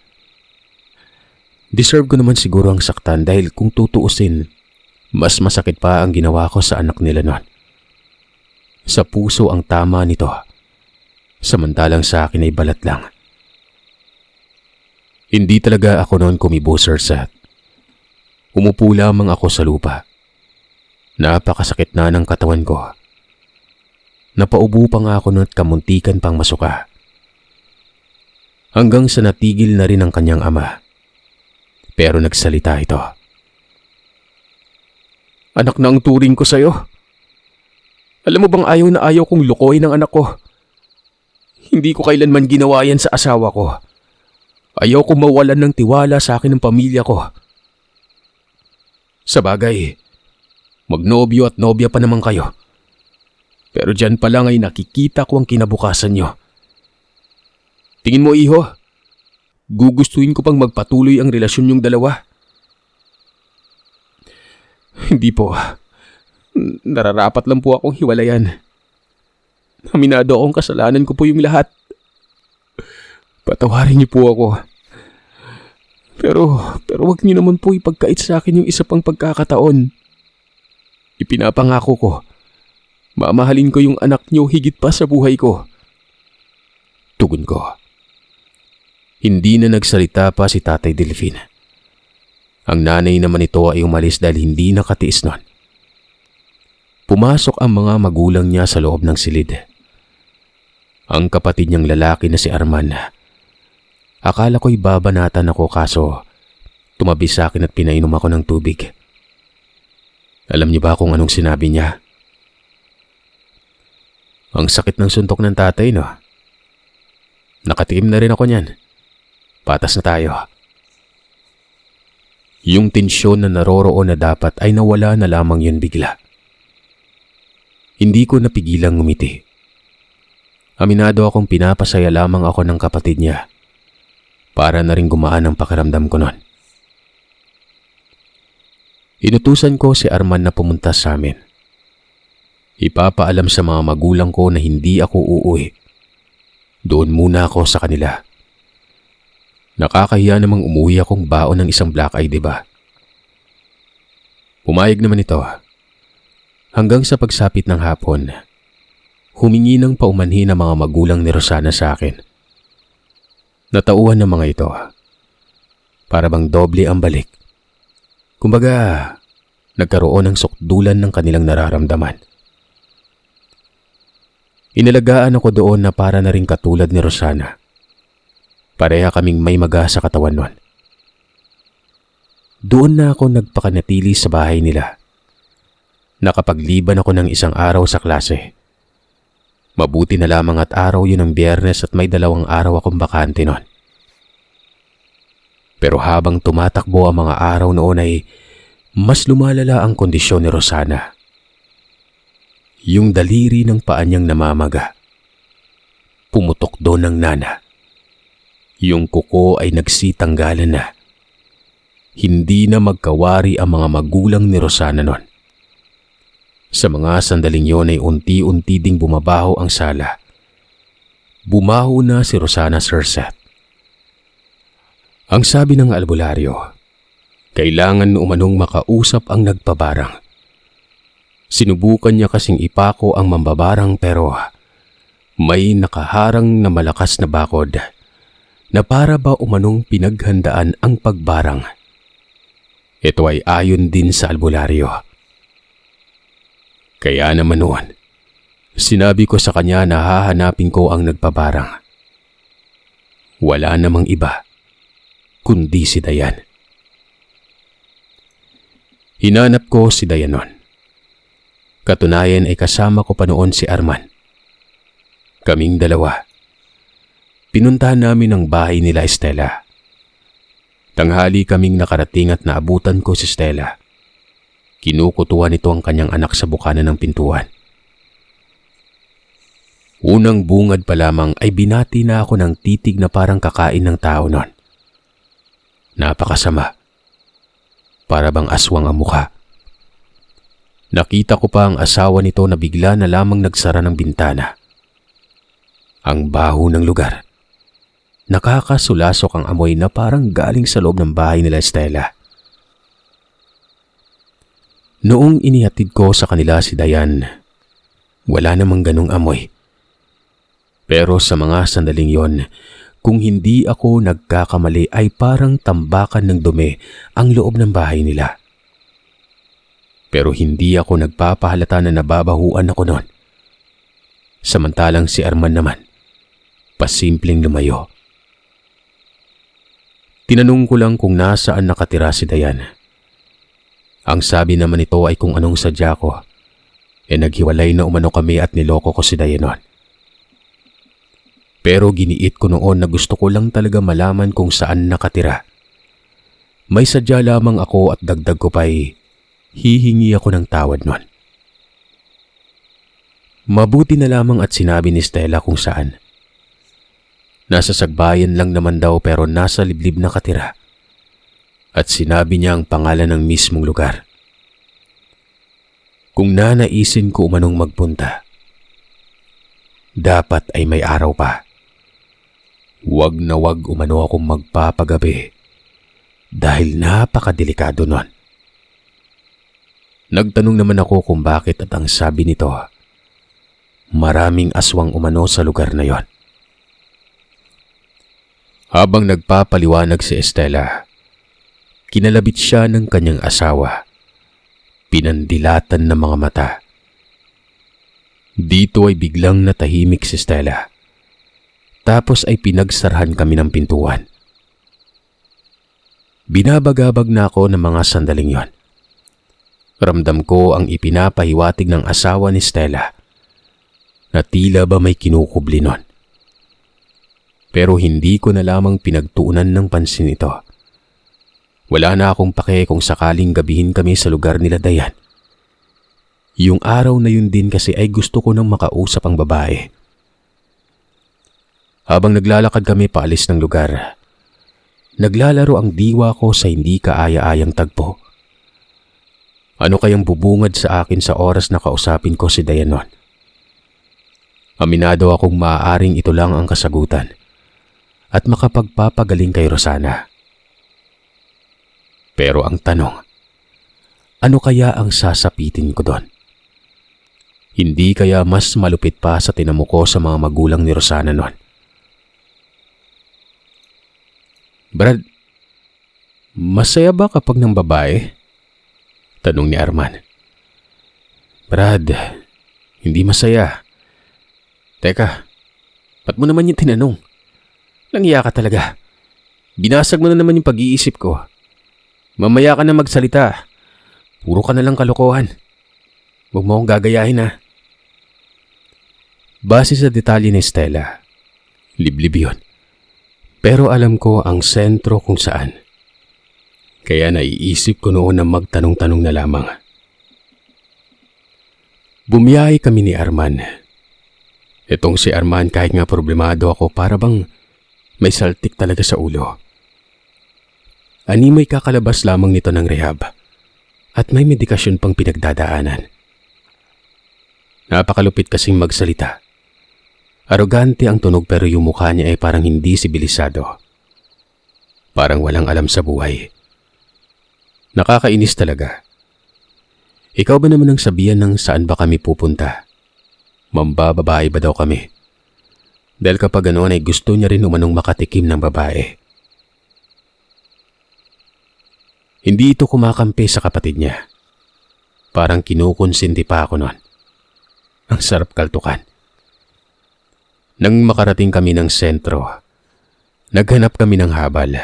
Deserve ko naman siguro ang saktan dahil kung tutuusin, mas masakit pa ang ginawa ko sa anak nila noon. Sa puso ang tama nito, samantalang sa akin ay balat lang. Hindi talaga ako noon kumibo, Sir Seth. Umupo lamang ako sa lupa. Napakasakit na ng katawan ko. Napaubo pa nga ako noon at kamuntikan pang masuka. Hanggang sa natigil na rin ang kanyang ama. Pero nagsalita ito. Anak na ang turing ko sa'yo. Alam mo bang ayaw na ayaw kong lukoy ng anak ko? Hindi ko kailanman ginawa yan sa asawa ko. Ayaw kong mawalan ng tiwala sa akin ng pamilya ko. Sa bagay, magnobyo at nobya pa naman kayo. Pero dyan pa lang ay nakikita ko ang kinabukasan nyo. Tingin mo, iho, gugustuhin ko pang magpatuloy ang relasyon yung dalawa. Hindi po. Nararapat lang po akong hiwalayan. Aminado akong kasalanan ko po yung lahat. Patawarin niyo po ako. Pero wag niyo naman po ipagkait sa akin yung isa pang pagkakataon. Ipinapangako ko, mamahalin ko yung anak niyo higit pa sa buhay ko. Tugon ko. Hindi na nagsalita pa si Tatay Delfin. Ang nanay naman ito ay umalis dahil hindi nakatiis nun. Pumasok ang mga magulang niya sa loob ng silid. Ang kapatid niyang lalaki na si Arman. Akala ko'y babanatan ako kaso tumabi sa akin at pinainom ako ng tubig. Alam niyo ba kung anong sinabi niya? Ang sakit ng suntok ng tatay, no? Nakatikim na rin ako niyan. Patas na tayo. Yung tensyon na naroroon na dapat ay nawala na lamang yun bigla. Hindi ko napigilang ngumiti. Aminado akong pinapasaya lamang ako ng kapatid niya. Para na rin gumaan ang pakiramdam ko nun. Inutusan ko si Arman na pumunta sa amin. Ipapaalam sa mga magulang ko na hindi ako uuwi. Doon muna ako sa kanila. Nakakahiya namang umuwi akong baon ng isang black eye, diba? Pumayag naman ito. Hanggang sa pagsapit ng hapon, humingi ng paumanhin ang mga magulang ni Rosana sa akin. Natauhan ng mga ito. Para bang doble ang balik. Kumbaga, nagkaroon ng sukdulan ng kanilang nararamdaman. Inalagaan ako doon na para na rin katulad ni Rosana. Pareha kaming may maga sa katawan nun. Doon na ako nagpakanatili sa bahay nila. Nakapagliban ako ng isang araw sa klase. Mabuti na lamang at araw yun ng Biyernes at may 2 araw akong bakante nun. Pero habang tumatakbo ang mga araw noon ay mas lumalala ang kondisyon ni Rosana. Yung daliri ng paa niyang namamaga. Pumutok doon ng nana. Yung kuko ay nagsitanggalan na. Hindi na magkawari ang mga magulang ni Rosana nun. Sa mga sandaling yon ay unti-unti ding bumabaho ang sala. Bumaho na si Rosana, Sir Seth. Ang sabi ng albularyo, kailangan umanong makausap ang nagpabarang. Sinubukan niya kasing ipako ang mambabarang pero may nakaharang na malakas na bakod na para ba umanong pinaghandaan ang pagbarang. Ito ay ayon din sa albularyo. Kaya naman noon, sinabi ko sa kanya na hahanapin ko ang nagpabarang. Wala namang iba, kundi si Dayan. Hinanap ko si Dayan noon. Katunayan ay kasama ko pa noon si Arman. Kaming dalawa. Pinuntahan namin ang bahay nila Estela. Tanghali kaming nakarating at naabutan ko si Stella. Kinukutuan nito ang kanyang anak sa bukana ng pintuan. Unang bungad pa lamang ay binati na ako ng titig na parang kakain ng tao nun. Napakasama. Para bang aswang ang mukha. Nakita ko pa ang asawa nito na bigla na lamang nagsara ng bintana. Ang baho ng lugar. Nakakasulasok ang amoy na parang galing sa loob ng bahay nila Estela. Noong inihatid ko sa kanila si Dayan, wala namang ganong amoy. Pero sa mga sandaling yon, kung hindi ako nagkakamali ay parang tambakan ng dumi ang loob ng bahay nila. Pero hindi ako nagpapahalata na nababahuan ako noon. Samantalang si Arman naman, pasimpleng lumayo. Tinanong ko lang kung nasaan nakatira si Dayan. Ang sabi naman nito ay kung anong sadya ko, naghiwalay na umano kami at niloko ko si Dayan noon. Pero giniit ko noon na gusto ko lang talaga malaman kung saan nakatira. May sadya lamang ako at dagdag ko pa'y hihingi ako ng tawad noon. Mabuti na lamang at sinabi ni Stella kung saan. Nasa Sagbayan lang naman daw pero nasa liblib nakatira. At sinabi niya ang pangalan ng mismong lugar. Kung nanaisin ko umanong magpunta, dapat ay may araw pa. Wag na wag umano akong magpapagabi dahil napakadelikado nun. Nagtanong naman ako kung bakit at ang sabi nito, maraming aswang umano sa lugar na yon. Habang nagpapaliwanag si Estela, kinalabit siya ng kanyang asawa. Pinandilatan ng mga mata. Dito ay biglang natahimik si Stella. Tapos ay pinagsarahan kami ng pintuan. Binabagabag na ako ng mga sandaling yon. Ramdam ko ang ipinapahiwatig ng asawa ni Stella na tila ba may kinukubli nun. Pero hindi ko na lamang pinagtuunan ng pansin ito. Wala na akong pake kung sakaling gabihin kami sa lugar nila Dayan. Yung araw na yun din kasi ay gusto ko nang makausap ang babae. Habang naglalakad kami paalis ng lugar, naglalaro ang diwa ko sa hindi kaaya-ayang tagpo. Ano kayang bubungad sa akin sa oras na kausapin ko si Dayan noon? Aminado akong maaaring ito lang ang kasagutan at makapagpapagaling kay Rosana. Pero ang tanong, ano kaya ang sasapitin ko doon? Hindi kaya mas malupit pa sa tinamo ko sa mga magulang ni Rosana noon? Brad, masaya ba kapag ng babae? Tanong ni Arman. Brad, hindi masaya. Teka, ba't mo naman yung tinanong? Langya ka talaga. Binasag mo na naman yung pag-iisip ko. Mamaya ka na magsalita. Puro ka na lang kalokohan. Huwag mo akong gagayahin ha. Base sa detalye ni Stella, liblib yun. Pero alam ko ang sentro kung saan. Kaya naiisip ko noon na magtanong-tanong na lamang. Bumiyahe kami ni Arman. Itong si Arman kahit nga problemado ako para bang may saltik talaga sa ulo. Animoy kakalabas lamang nito ng rehab at may medikasyon pang pinagdadaanan. Napakalupit kasing magsalita. Arogante ang tunog pero yung mukha niya ay parang hindi sibilisado. Parang walang alam sa buhay. Nakakainis talaga. Ikaw ba naman ang sabihan ng saan ba kami pupunta? Mambababae ba daw kami? Dahil kapag ganoon ay gusto niya rin umanong makatikim ng babae. Hindi ito kumakampi sa kapatid niya. Parang kinukonsinti pa ako noon. Ang sarap kaltukan. Nang makarating kami ng sentro, naghanap kami ng habal.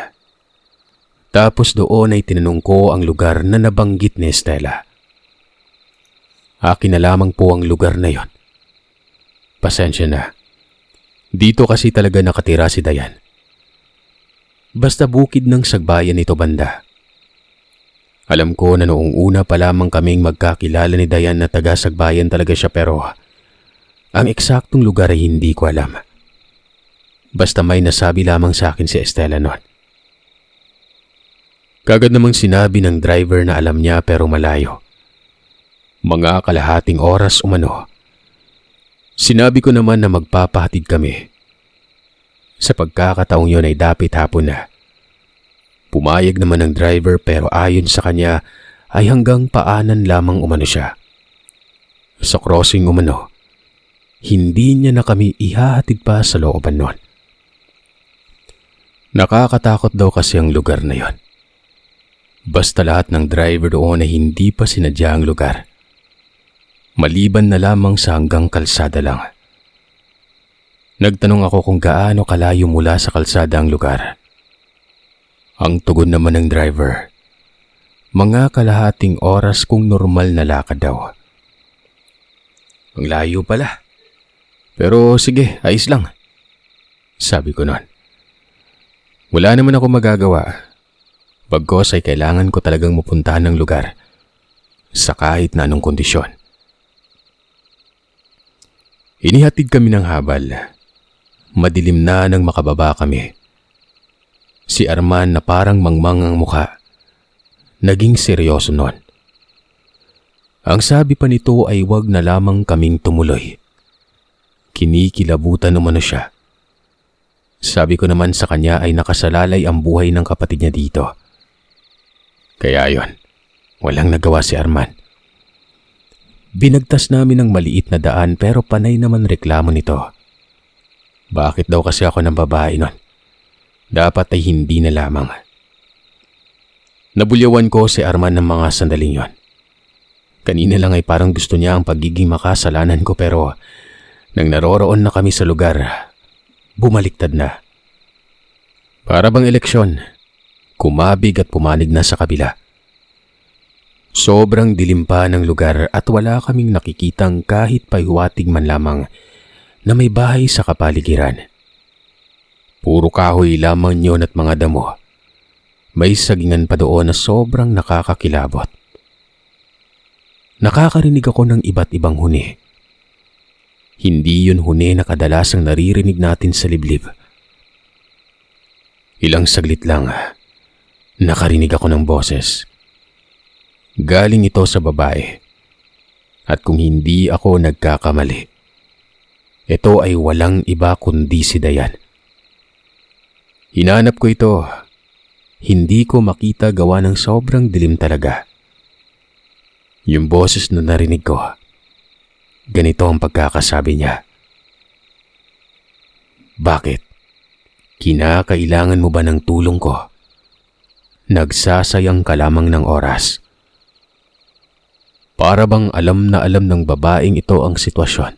Tapos doon ay tinanong ko ang lugar na nabanggit ni Stella. Akin na lamang po ang lugar na yon. Pasensya na. Dito kasi talaga nakatira si Dayan. Basta bukid ng Sagbayan ito banda. Alam ko na noong una pa lamang kaming magkakilala ni Dayan na taga-Sagbayan talaga siya, pero ang eksaktong lugar ay hindi ko alam. Basta may nasabi lamang sa akin si Estela noon. Kagad namang sinabi ng driver na alam niya pero malayo. Mga kalahating oras umano. Sinabi ko naman na magpapahatid kami. Sa pagkakataong yun ay dapit hapon na. Pumayag naman ng driver pero ayon sa kanya ay hanggang paanan lamang umano siya. Sa crossing umano, hindi niya na kami ihahatid pa sa looban nun. Nakakatakot daw kasi ang lugar na yon. Basta lahat ng driver doon ay hindi pa sinadya ang lugar. Maliban na lamang sa hanggang kalsada lang. Nagtanong ako kung gaano kalayo mula sa kalsada ang lugar. Ang tugon naman ng driver, mga kalahating oras kung normal na lakad daw. Ang layo pala. Pero sige, ayos lang. Sabi ko noon. Wala naman ako magagawa. Bagkos ay kailangan ko talagang mapuntahan ng lugar sa kahit na anong kondisyon. Inihatid kami ng habal. Madilim na nang makababa kami. Si Arman na parang mangmang ang mukha. Naging seryoso noon. Ang sabi pa nito ay wag na lamang kaming tumuloy. Kinikilabutan umano siya. Sabi ko naman sa kanya ay nakasalalay ang buhay ng kapatid niya dito. Kaya yon, walang nagawa si Arman. Binagtas namin ng maliit na daan pero panay naman reklamo nito. Bakit daw kasi ako ng babae nun? Dapat ay hindi na lamang. Nabulyawan ko si Arman ng mga sandaling yon. Kanina lang ay parang gusto niya ang pagiging makasalanan ko pero nang naroroon na kami sa lugar, bumaliktad na. Para bang eleksyon, kumabig at pumanig na sa kabila. Sobrang dilim pa ng lugar at wala kaming nakikitang kahit pahiwatig man lamang na may bahay sa kapaligiran. Puro kahoy lamang yun at mga damo. May sagingan pa doon na sobrang nakakakilabot. Nakakarinig ako ng iba't ibang huni. Hindi yun huni na kadalasang naririnig natin sa liblib. Ilang saglit lang, nakarinig ako ng boses. Galing ito sa babae. At kung hindi ako nagkakamali, ito ay walang iba kundi si Dayan. Hinanap ko ito. Hindi ko makita gawa ng sobrang dilim talaga. Yung boses na narinig ko, ganito ang pagkakasabi niya. Bakit? Kinakailangan mo ba ng tulong ko? Nagsasayang ka lamang ng oras. Para bang alam na alam ng babaeng ito ang sitwasyon.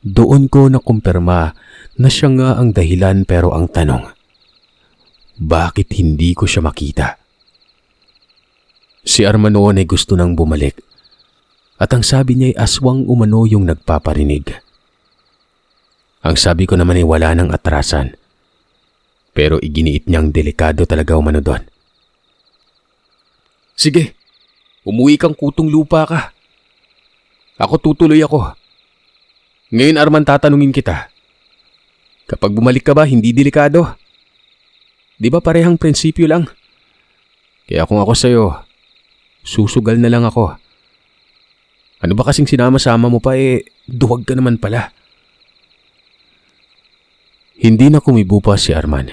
Doon ko nakumpirma na siya nga ang dahilan pero ang tanong, bakit hindi ko siya makita? Si Arman noon ay gusto nang bumalik at ang sabi niya ay aswang umano yung nagpaparinig. Ang sabi ko naman ay wala nang atrasan pero iginiit niyang delikado talaga umano doon. Sige, umuwi kang kutong lupa ka. Ako tutuloy ako. Ngayon Arman tatanungin kita. Kapag bumalik ka ba hindi delikado? Di ba parehang prinsipyo lang? Kaya kung ako sa'yo, susugal na lang ako. Ano ba kasing sinama-sama mo pa duwag ka naman pala. Hindi na kumibo pa si Arman.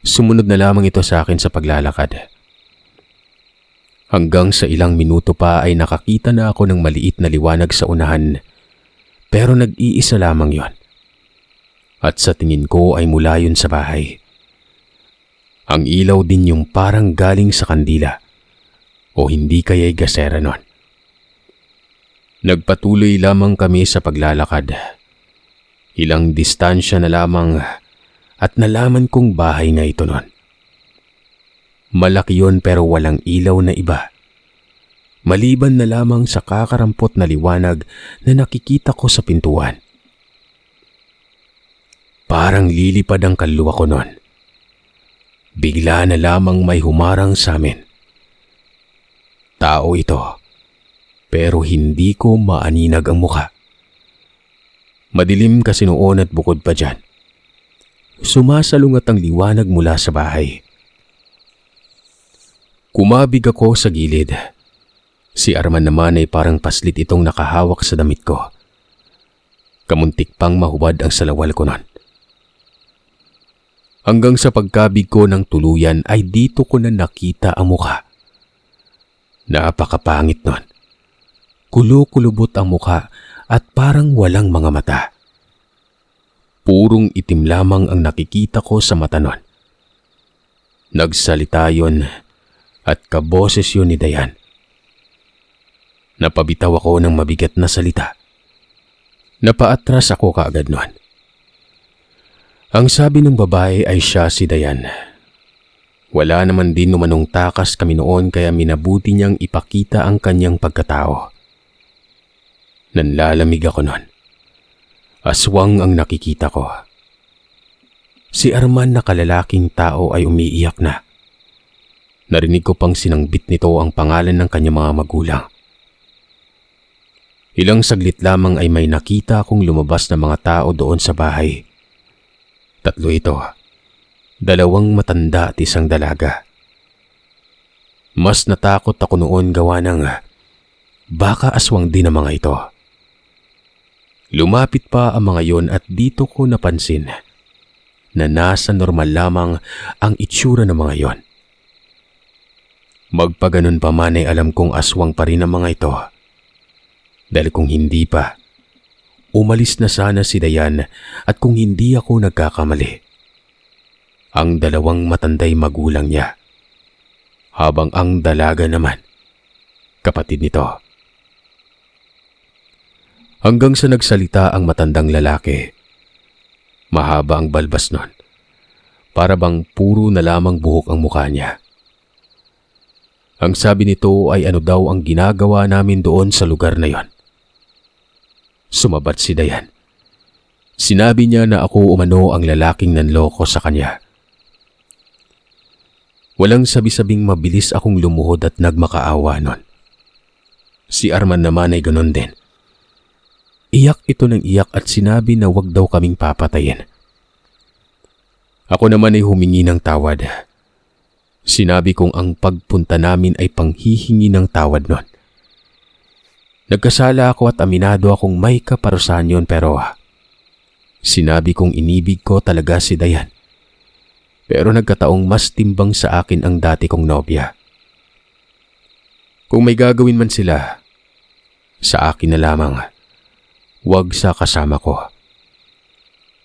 Sumunod na lamang ito sa akin sa paglalakad. Hanggang sa ilang minuto pa ay nakakita na ako ng maliit na liwanag sa unahan. Pero nag-iisa lamang yon. At sa tingin ko ay mula yun sa bahay. Ang ilaw din yung parang galing sa kandila o hindi kaya'y gasera nun. Nagpatuloy lamang kami sa paglalakad. Ilang distansya na lamang at nalaman kong bahay na ito nun. Malaki yun pero walang ilaw na iba. Maliban na lamang sa kakarampot na liwanag na nakikita ko sa pintuan. Parang lilipad ang kaluluwa ko nun. Bigla na lamang may humarang sa amin. Tao ito, pero hindi ko maaninag ang muka. Madilim kasi noon at bukod pa dyan, sumasalungat ang liwanag mula sa bahay. Kumabig ako sa gilid. Si Arman naman ay parang paslit itong nakahawak sa damit ko. Kamuntik pang mahubad ang salawal ko nun. Hanggang sa pagkabig ko ng tuluyan ay dito ko na nakita ang muka. Napakapangit nun. Kulo-kulubot ang muka at parang walang mga mata. Purong itim lamang ang nakikita ko sa mata nun. Nagsalita yun at kaboses yun ni Dayan. Napabitaw ako ng mabigat na salita. Napaatras ako kaagad nun. Ang sabi ng babae ay siya si Dayan. Wala naman din numanong takas kami noon kaya minabuti niyang ipakita ang kanyang pagkatao. Nanlalamig ako nun. Aswang ang nakikita ko. Si Arman na kalalaking tao ay umiiyak na. Narinig ko pang sinangbit nito ang pangalan ng kanyang mga magulang. Ilang saglit lamang ay may nakita akong lumabas na mga tao doon sa bahay. 3 ito. 2 matanda at 1 dalaga. Mas natakot ako noon gawa ng baka aswang din ang mga ito. Lumapit pa ang mga yon at dito ko napansin na nasa normal lamang ang itsura ng mga yon. Magpaganon pa man ay alam kong aswang pa rin ang mga ito. Dahil kung hindi pa, umalis na sana si Dayan at kung hindi ako nagkakamali, ang 2 matanday magulang niya, habang ang dalaga naman, kapatid nito. Hanggang sa nagsalita ang matandang lalaki. Mahaba ang balbas nun. Para bang puro na lamang buhok ang mukha niya. Ang sabi nito ay ano daw ang ginagawa namin doon sa lugar na yon. Sumabat si Dayan. Sinabi niya na ako umano ang lalaking nanloko sa kanya. Walang sabi-sabing mabilis akong lumuhod at nagmakaawa nun. Si Arman naman ay ganon din. Iyak ito ng iyak at sinabi na wag daw kaming papatayin. Ako naman ay humingi ng tawad. Sinabi kong ang pagpunta namin ay panghihingi ng tawad nun. Nagkasala ako at aminado akong may kaparusahan yun pero sinabi kong inibig ko talaga si Dayan. Pero nagkataong mas timbang sa akin ang dati kong nobya. Kung may gagawin man sila, sa akin na lamang. Wag sa kasama ko.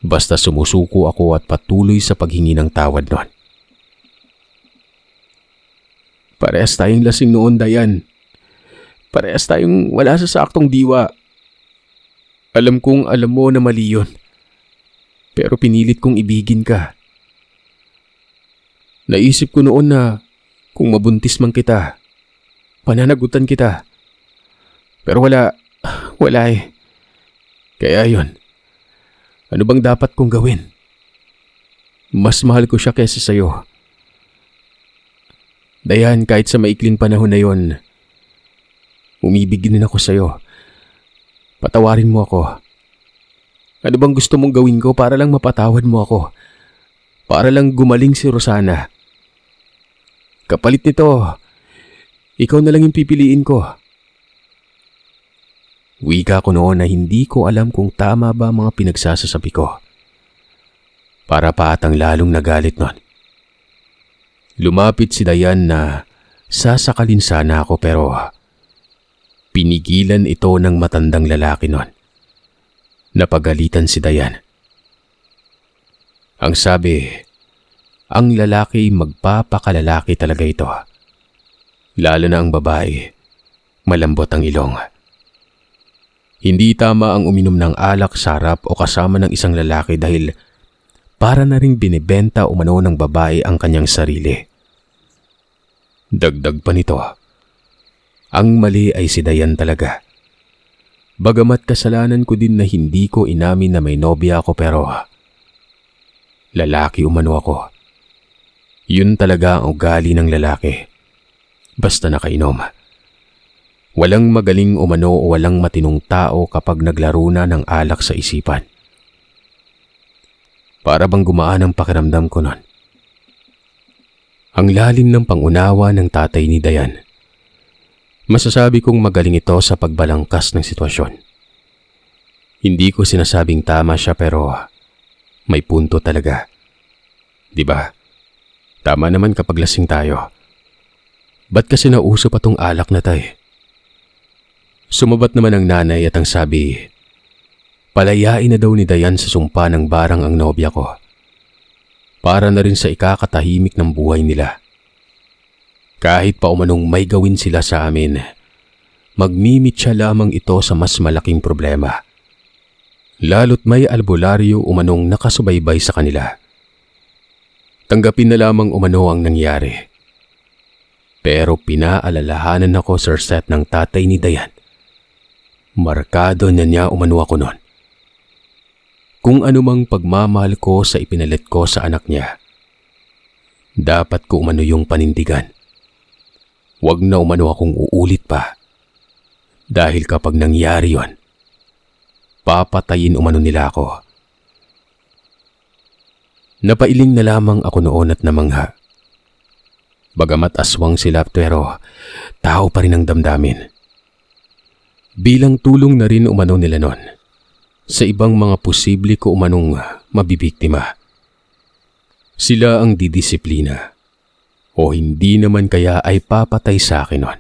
Basta sumusuko ako at patuloy sa paghingi ng tawad nun. Parehas tayong lasing noon, Dayan. Parehas tayong wala sa saktong diwa. Alam kong alam mo na mali yun. Pero pinilit kong ibigin ka. Naisip ko noon na kung mabuntis man kita, pananagutan kita. Pero wala eh. Kaya yun, ano bang dapat kong gawin? Mas mahal ko siya kaysa sa'yo. Dayan, kahit sa maikling panahon na yon, umibig din ako sa'yo. Patawarin mo ako. Ano bang gusto mong gawin ko para lang mapatawad mo ako? Para lang gumaling si Rosana. Kapalit nito, ikaw na lang yung pipiliin ko. Wika ko noon na hindi ko alam kung tama ba mga pinagsasasabi ko. Para pa atang lalong nagalit nun. Lumapit si Dayan na sasakalin sana ako pero pinigilan ito ng matandang lalaki nun. Napagalitan si Dayan. Ang sabi, ang lalaki magpapakalalaki talaga ito. Lalo na ang babae, malambot ang ilong. Hindi tama ang uminom ng alak sa harap o kasama ng isang lalaki dahil para na ring binibenta umano ng babae ang kanyang sarili. Dagdag pa nito, ang mali ay si Dayan talaga. Bagamat kasalanan ko din na hindi ko inamin na may nobya ako pero lalaki umano ako. Yun talaga ang ugali ng lalaki. Basta nakainom, Walang magaling umano o walang matinong tao kapag naglaro na ng alak sa isipan. Para bang gumaan ang pakiramdam ko nun. Ang lalim ng pangunawa ng tatay ni Dayan. Masasabi kong magaling ito sa pagbalangkas ng sitwasyon. Hindi ko sinasabing tama siya pero may punto talaga. Di ba? Tama naman kapag lasing tayo. Ba't kasi nauso pa tong alak na tay? Sumabat naman ang nanay at ang sabi, palayain na daw ni Dayan sa sumpa ng barang ang nobya ko. Para na rin sa ikakatahimik ng buhay nila. Kahit pa umanong may gawin sila sa amin, magmimit siya lamang ito sa mas malaking problema. Lalo't may albularyo umanong nakasubaybay sa kanila. Tanggapin na lamang umano ang nangyari. Pero pinaalalahanan ako, Sir Seth, ng tatay ni Dayan. Markado niya umano ako noon. Kung anumang pagmamahal ko sa ipinalit ko sa anak niya, dapat ko umano yung panindigan. Huwag na umano akong uulit pa. Dahil kapag nangyari yon, papatayin umano nila ako. Napailing na lamang ako noon at namangha. Bagamat aswang sila pero tao pa rin ang damdamin. Bilang tulong na rin umano nila noon sa ibang mga posible ko umanong mabibiktima. Sila ang didisiplina o hindi naman kaya ay papatay sa akin noon.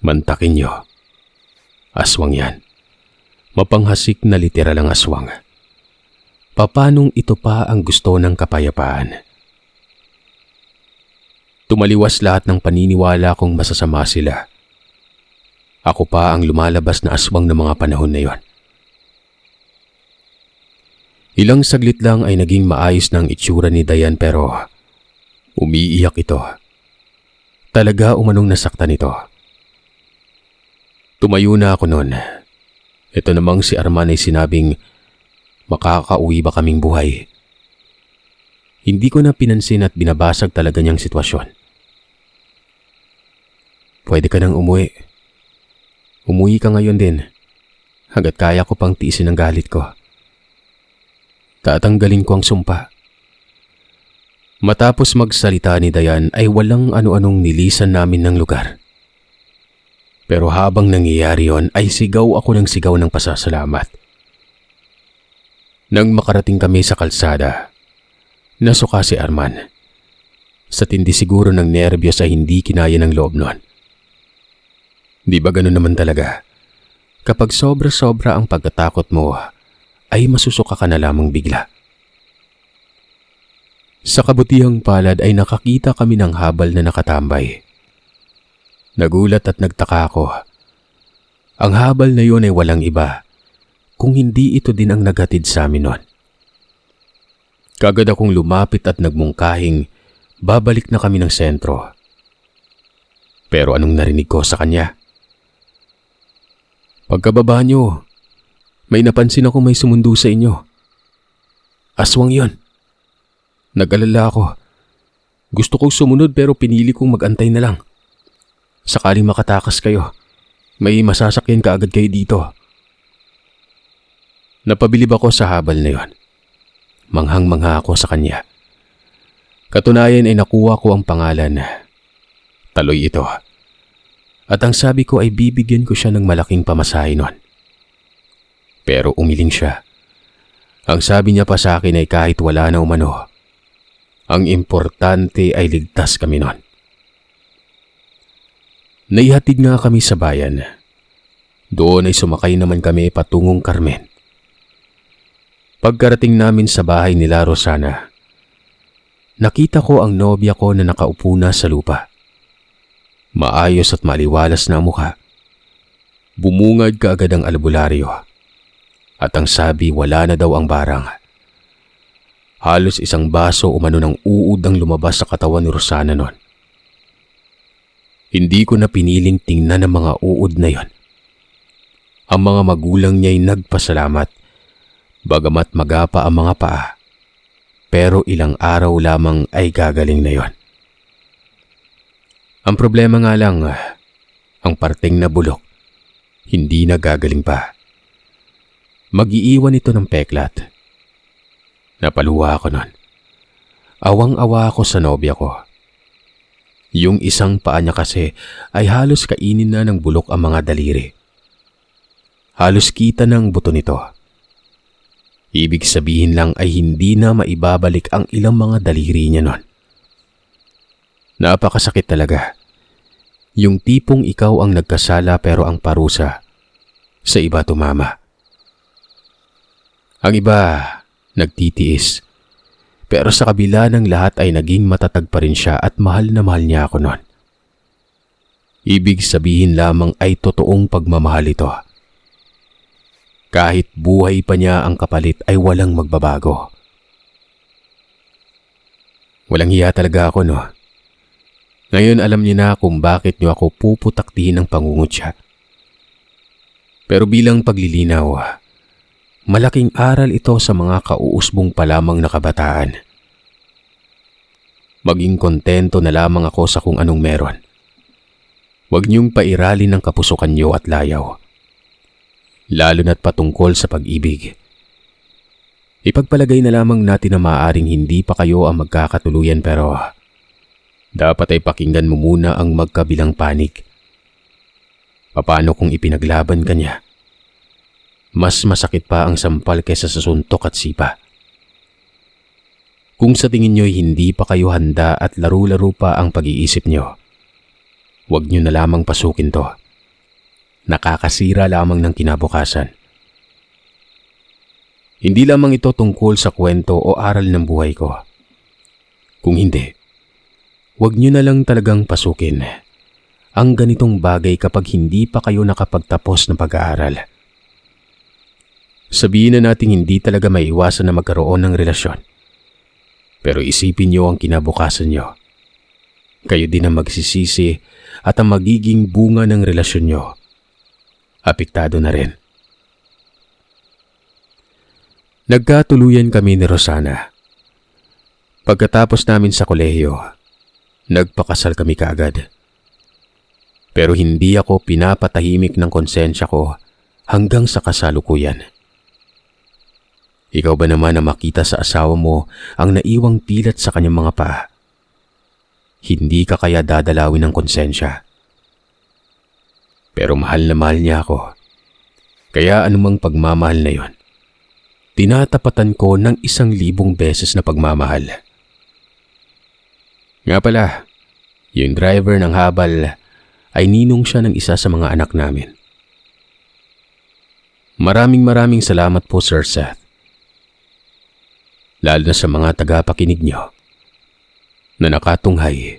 Mantakin nyo. Aswang yan. Mapanghasik na literal ang aswang. Papanong ito pa ang gusto ng kapayapaan? Tumaliwas lahat ng paniniwala kong masasama sila. Ako pa ang lumalabas na aswang ng mga panahon na yon. Ilang saglit lang ay naging maayos ng itsura ni Dayan pero umiiyak ito. Talaga umanong nasaktan ito. Tumayo na ako noon. Ito namang si Arman ay sinabing makakauwi ba kaming buhay. Hindi ko na pinansin at binabasag talaga niyang sitwasyon. Pwede ka nang umuwi. Umuwi ka ngayon din. Hanggat kaya ko pang tiisin ang galit ko. Tatanggalin ko ang sumpa. Matapos magsalita ni Dayan ay walang ano-anong nilisan namin ng lugar. Pero habang nangyayari yon ay sigaw ako ng sigaw ng pasasalamat. Nang makarating kami sa kalsada, nasuka si Arman. Sa tindi siguro ng nerbiyos ay hindi kinaya ng loob nun. Di ba ganun naman talaga? Kapag sobra-sobra ang pagkatakot mo, ay masusuka ka na lamang bigla. Sa kabutihang palad ay nakakita kami ng habal na nakatambay. Nagulat at nagtaka ako. Ang habal na yun ay walang iba, kung hindi ito din ang naghatid sa amin nun. Kagad akong lumapit at nagmungkahing babalik na kami ng sentro. Pero anong narinig ko sa kanya? Pagkababa nyo, may napansin ako may sumundo sa inyo. Aswang yon. Nag-alala ako. Gusto kong sumunod pero pinili kong mag-antay na lang. Sakaling makatakas kayo, may masasakyan kaagad kayo dito. Napabilib ako sa habal na yon. Manghang-mangha ako sa kanya. Katunayan ay nakuha ko ang pangalan. Taloy ito. At ang sabi ko ay bibigyan ko siya ng malaking pamasahe nun. Pero umiling siya. Ang sabi niya pa sa akin ay kahit wala na umano, ang importante ay ligtas kami nun. Naihatid nga kami sa bayan. Doon ay sumakay naman kami patungong Carmen. Pagkarating namin sa bahay nila Rosana, nakita ko ang nobya ko na nakaupo na sa lupa. Maayos at maliwalas na ang mukha. Bumungad kaagad ang albularyo. At ang sabi wala na daw ang barang. Halos isang baso umano ng uod ang lumabas sa katawan ni Rosana noon. Hindi ko na piniling tingnan ang mga uod na yon. Ang mga magulang niya'y nagpasalamat, bagamat magapa ang mga paa. Pero ilang araw lamang ay gagaling na yon. Ang problema nga lang, Ang parteng na bulok, hindi na gagaling pa. Mag-iiwan ito ng peklat. Napaluha ako nun. Awang-awa ako sa nobya ko. Yung isang paa niya kasi ay halos kainin na ng bulok ang mga daliri. Halos kita ng buto nito. Ibig sabihin lang ay hindi na maibabalik ang ilang mga daliri niya nun. Napakasakit talaga. Yung tipong ikaw ang nagkasala pero ang parusa sa iba tumama. Ang iba nagtitiis. Pero sa kabila ng lahat ay naging matatag pa rin siya at mahal na mahal niya ako noon. Ibig sabihin lamang ay totoong pagmamahal ito. Kahit buhay pa niya ang kapalit ay walang magbabago. Walang hiya talaga ako, no? Ngayon alam niyo na kung bakit niyo ako puputaktihin ng pangungutya. Pero bilang paglilinaw, malaking aral ito sa mga kauusbong pa lamang na kabataan. Maging kontento na lamang ako sa kung anong meron. Huwag niyong pairalin ng kapusukan niyo at layaw. Lalo na't patungkol sa pag-ibig. Ipagpalagay na lamang natin na maaaring hindi pa kayo ang magkakatuluyan pero dapat ay pakinggan mo muna ang magkabilang panig. Paano kung ipinaglaban ka niya? Mas masakit pa ang sampal kaysa sa suntok at sipa. Kung sa tingin nyo'y hindi pa kayo handa at laro-laro pa ang pag-iisip nyo, huwag nyo na lamang pasukin to. Nakakasira lamang ng kinabukasan. Hindi lamang ito tungkol sa kwento o aral ng buhay ko. Kung hindi, huwag nyo na lang talagang pasukin ang ganitong bagay kapag hindi pa kayo nakapagtapos ng pag-aaral. Sabihin na natin hindi talaga maiwasan na magkaroon ng relasyon. Pero isipin nyo ang kinabukasan nyo. Kayo din ang magsisisi at ang magiging bunga ng relasyon nyo. Apektado na rin. Nagkatuluyan kami ni Rosana. Pagkatapos namin sa kolehiyo, nagpakasal kami kaagad. Pero hindi ako pinapatahimik ng konsensya ko hanggang sa kasalukuyan. Ikaw ba naman na makita sa asawa mo ang naiwang pilat sa kanyang mga paa? Hindi ka kaya dadalawin ng konsensya. Pero mahal na mahal niya ako. Kaya anumang pagmamahal na yon, tinatapatan ko ng 1,000 beses na pagmamahal. Nga pala, yung driver ng habal ay ninong siya ng isa sa mga anak namin. Maraming salamat po, Sir Seth. Lalo na sa mga tagapakinig nyo na nakatunghay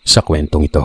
sa kwentong ito.